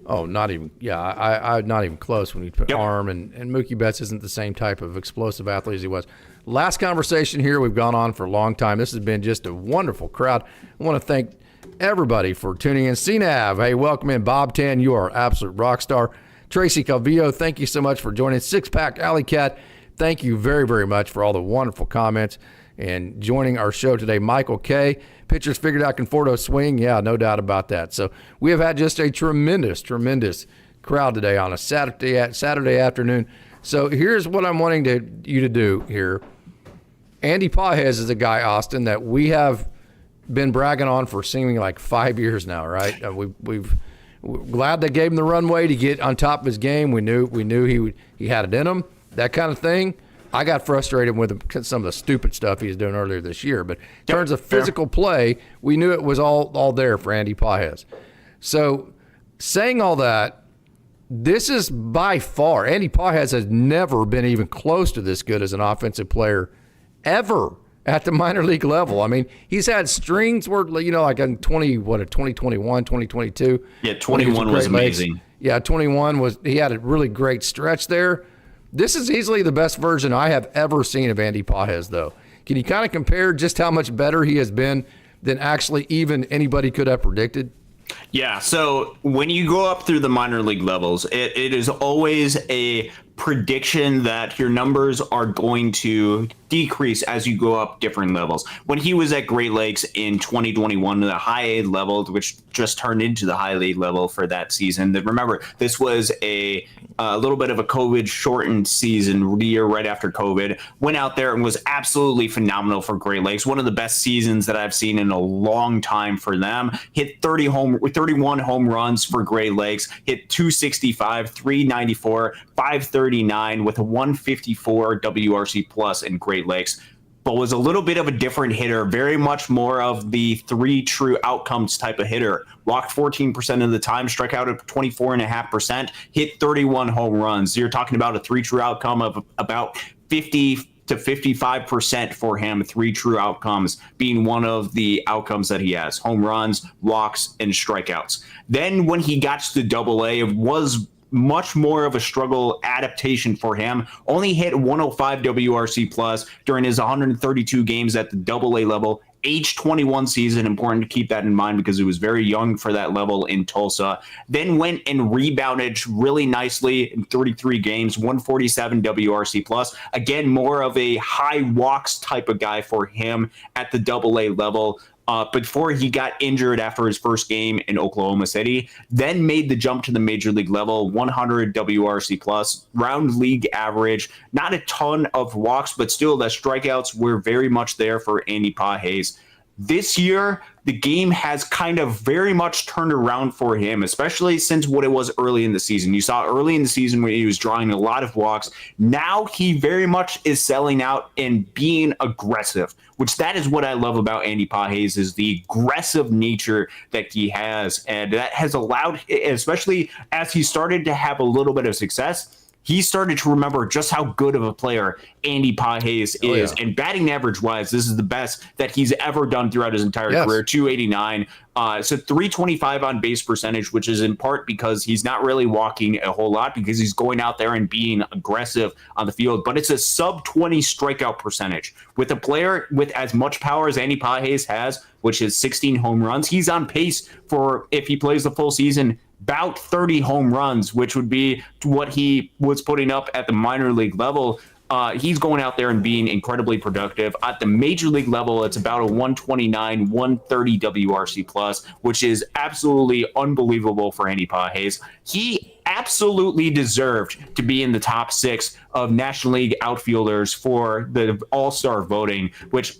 Oh, not even. Yeah, I not even close when you put arm, and Mookie Betts isn't the same type of explosive athlete as he was. Last conversation here. We've gone on for a long time. This has been just a wonderful crowd. I want to thank everybody for tuning in. CNAV, hey, welcome in. Bob Tan, you are absolute rock star. Tracy Calvillo, thank you so much for joining. Six Pack Alley Cat, thank you very, very much for all the wonderful comments and joining our show today. Michael K, pitchers figured out Conforto swing. Yeah, no doubt about that. So we have had just a tremendous crowd today on a Saturday afternoon. So here's what I'm wanting you to do here. Andy Pages is a guy, Austin, that we have been bragging on for seeming like 5 years now, right? We're glad they gave him the runway to get on top of his game. We knew he had it in him, that kind of thing. I got frustrated with him, some of the stupid stuff he was doing earlier this year. But in terms of physical play, we knew it was all there for Andy Pages. So saying all that, this is by far, Andy Pages has never been even close to this good as an offensive player ever at the minor league level. I mean, he's had strings where, like in 2021, 2022. Yeah, 21 was amazing. Yeah, 21 he had a really great stretch there. This is easily the best version I have ever seen of Andy Pages, though. Can you kind of compare just how much better he has been than actually even anybody could have predicted? Yeah, so when you go up through the minor league levels, it is always a prediction that your numbers are going to decrease as you go up different levels. When he was at Great Lakes in 2021, the high A level, which just turned into the high A level for that season. Remember, this was a little bit of a COVID shortened season, the year right after COVID. Went out there and was absolutely phenomenal for Great Lakes. One of the best seasons that I've seen in a long time for them. Hit 31 home runs for Great Lakes. Hit 265, 394, 539 with a 154 WRC plus in Great Lakes, but was a little bit of a different hitter, very much more of the three true outcomes type of hitter. Walked 14% of the time, struck out at 24.5%, hit 31 home runs. You're talking about a three true outcome of about 50 to 55% for him, three true outcomes being one of the outcomes that he has: home runs, walks, and strikeouts. Then when he got to the AA, it was much more of a struggle adaptation for him. Only hit 105 WRC plus during his 132 games at the AA level. Age 21 season, important to keep that in mind because he was very young for that level in Tulsa. Then went and rebounded really nicely in 33 games, 147 WRC plus. Again, more of a high walks type of guy for him at the AA level. Before he got injured after his first game in Oklahoma City, then made the jump to the major league level, 100 WRC plus, round league average, not a ton of walks, but still the strikeouts were very much there for Andy Pages. This year, the game has kind of very much turned around for him, especially since what it was early in the season. You saw early in the season when he was drawing a lot of walks. Now he very much is selling out and being aggressive, which that is what I love about Andy Pages, is the aggressive nature that he has. And that has allowed, especially as he started to have a little bit of success, he started to remember just how good of a player Andy Pages is. Yeah. And batting average-wise, this is the best that he's ever done throughout his entire career, 289. So 325 on base percentage, which is in part because he's not really walking a whole lot because he's going out there and being aggressive on the field. But it's a sub-20 strikeout percentage. With a player with as much power as Andy Pages has, which is 16 home runs, he's on pace for, if he plays the full season, about 30 home runs, which would be what he was putting up at the minor league level. He's going out there and being incredibly productive. At the major league level, it's about a 129, 130 WRC plus, which is absolutely unbelievable for Andy Pages. He absolutely deserved to be in the top 6 of National League outfielders for the All-Star voting, which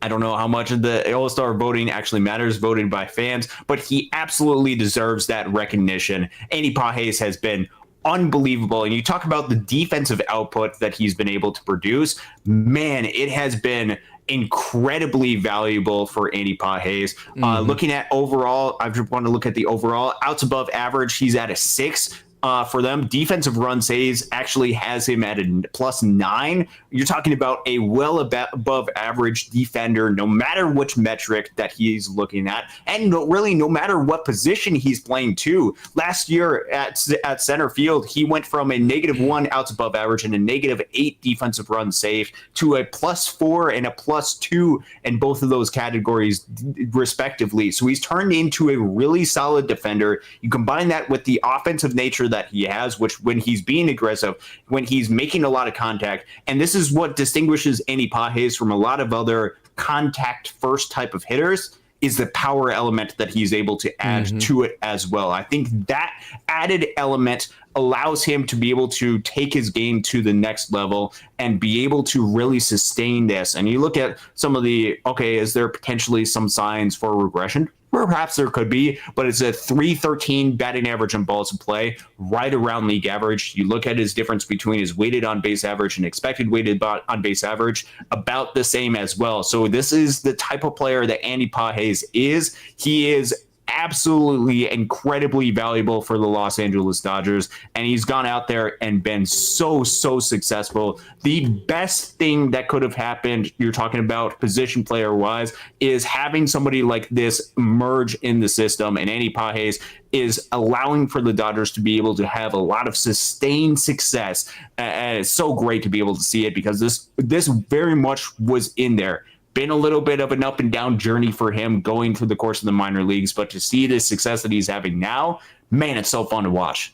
I don't know how much of the All-Star voting actually matters, voted by fans, but he absolutely deserves that recognition. Andy Pages has been unbelievable. And you talk about the defensive output that he's been able to produce. Man, it has been incredibly valuable for Andy Pages. Looking at overall, I just want to look at the overall outs above average. He's at a 6. For them. Defensive run saves actually has him at a +9. You're talking about a well above average defender, no matter which metric that he's looking at, and no matter what position he's playing too. Last year at center field, he went from a -1 outs above average and a -8 defensive run save to a +4 and a +2 in both of those categories respectively. So he's turned into a really solid defender. You combine that with the offensive nature that he has, which when he's being aggressive, when he's making a lot of contact, and this is what distinguishes Andy Pages from a lot of other contact first type of hitters, is the power element that he's able to add to it as well. I think that added element allows him to be able to take his game to the next level and be able to really sustain this. And you look at some of the, is there potentially some signs for regression? Perhaps there could be, but it's a 313 batting average on balls in play, right around league average. You look at his difference between his weighted on base average and expected weighted on base average, about the same as well. So this is the type of player that Andy Pages is. He is absolutely incredibly valuable for the Los Angeles Dodgers, and he's gone out there and been so successful. The best thing that could have happened, you're talking about position player wise, is having somebody like this emerge in the system, and Andy Pages is allowing for the Dodgers to be able to have a lot of sustained success. And it's so great to be able to see it, because this very much was in there. Been a little bit of an up and down journey for him going through the course of the minor leagues, but to see the success that he's having now, man, it's so fun to watch.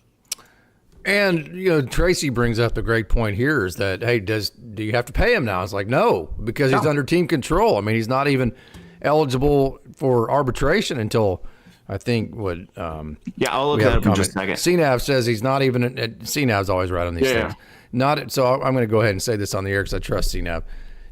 And Tracy brings up a great point here, is that, hey, do you have to pay him now? It's like, no, because he's under team control. I mean, he's not even eligible for arbitration until, I think, I'll look that up in just a second. CNAV says he's not even. CNAV's always right on these things. So I'm going to go ahead and say this on the air because I trust CNAV.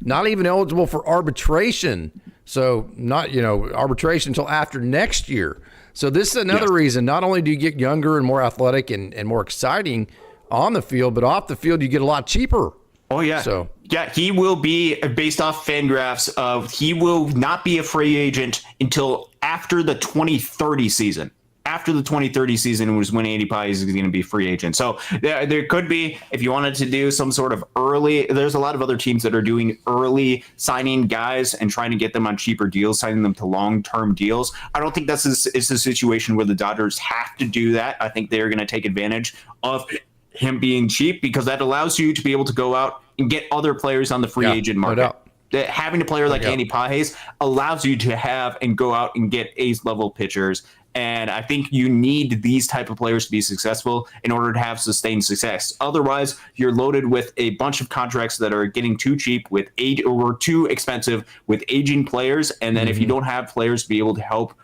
Not even eligible for arbitration. So not, arbitration until after next year. So this is another reason. Not only do you get younger and more athletic and more exciting on the field, but off the field you get a lot cheaper. Oh, yeah. So he will be, based off Fangraphs, he will not be a free agent until after the 2030 season. After the 2030 season was when Andy Pages is going to be a free agent. So there could be, if you wanted to do some sort of early, there's a lot of other teams that are doing early signing guys and trying to get them on cheaper deals, signing them to long-term deals. I don't think it's a situation where the Dodgers have to do that. I think they're going to take advantage of him being cheap, because that allows you to be able to go out and get other players on the free agent market. No doubt. Having a player like Andy Pages allows you to have and go out and get ace-level pitchers. And I think you need these type of players to be successful in order to have sustained success. Otherwise, you're loaded with a bunch of contracts that are getting too cheap or too expensive with aging players. And then if you don't have players to be able to help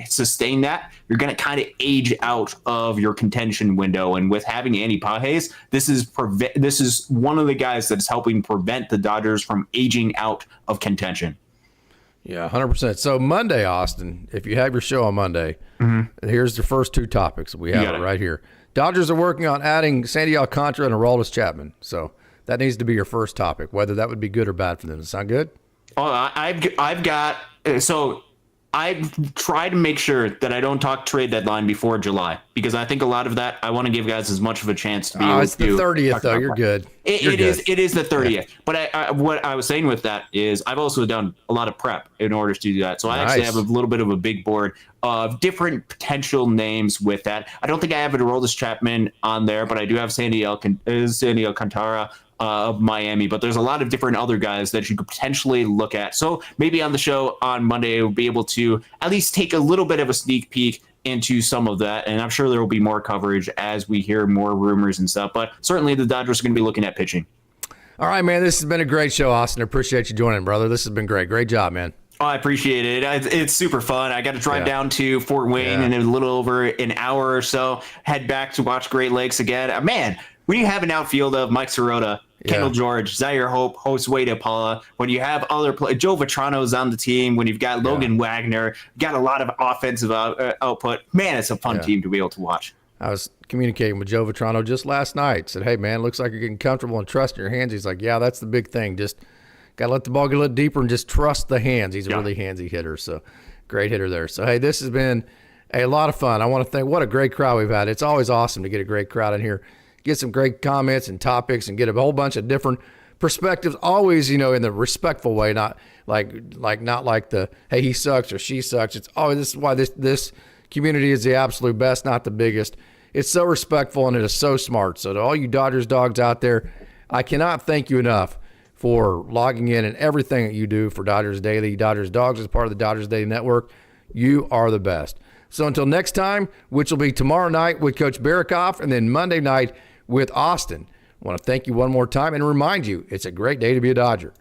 sustain that, you're going to kind of age out of your contention window. And with having Andy Pages, this is one of the guys that's helping prevent the Dodgers from aging out of contention. Yeah, 100%. So Monday, Austin, if you have your show on Monday, here's the first two topics. We have it right here. Dodgers are working on adding Sandy Alcantara and Aroldis Chapman. So that needs to be your first topic, whether that would be good or bad for them. Does that sound good? Oh, I've got so I've tried to make sure that I don't talk trade deadline before July, because I think a lot of that, I want to give guys as much of a chance to be able to. It's the 30th, though. You're good. It is the 30th. Yeah. But what I was saying with that is I've also done a lot of prep in order to do that. So I actually have a little bit of a big board of different potential names with that. I don't think I have an Aroldis Chapman on there, but I do have Sandy Alcantara of Miami. But there's a lot of different other guys that you could potentially look at. So maybe on the show on Monday, we'll be able to at least take a little bit of a sneak peek into some of that. And I'm sure there will be more coverage as we hear more rumors and stuff. But certainly the Dodgers are going to be looking at pitching. All right, man. This has been a great show, Austin. I appreciate you joining, brother. This has been great. Great job, man. Oh, I appreciate it. It's super fun. I got to drive down to Fort Wayne in a little over an hour or so, head back to watch Great Lakes again. Man, when you have an outfield of Mike Sirota, Kendall George, Zaire Hope, Josue De Paula, when you have other players, Joe Vitrano's on the team, when you've got Logan Wagner, got a lot of offensive output, man, it's a fun team to be able to watch. I was communicating with Joe Vitrano just last night. Said, hey, man, looks like you're getting comfortable and trusting your hands. He's like, yeah, that's the big thing. Just got to let the ball get a little deeper and just trust the hands. He's a really handsy hitter, so great hitter there. So, hey, this has been a lot of fun. I want to thank what a great crowd we've had. It's always awesome to get a great crowd in here, get some great comments and topics, and get a whole bunch of different perspectives, always, in the respectful way, not like the, hey, he sucks or she sucks. It's always, this is why this community is the absolute best, not the biggest. It's so respectful and it is so smart. So to all you Dodgers dogs out there, I cannot thank you enough for logging in and everything that you do for Dodgers Daily. Dodgers Dogs is part of the Dodgers Daily Network. You are the best. So until next time, which will be tomorrow night with Coach Barikoff and then Monday night with Austin, I want to thank you one more time and remind you it's a great day to be a Dodger.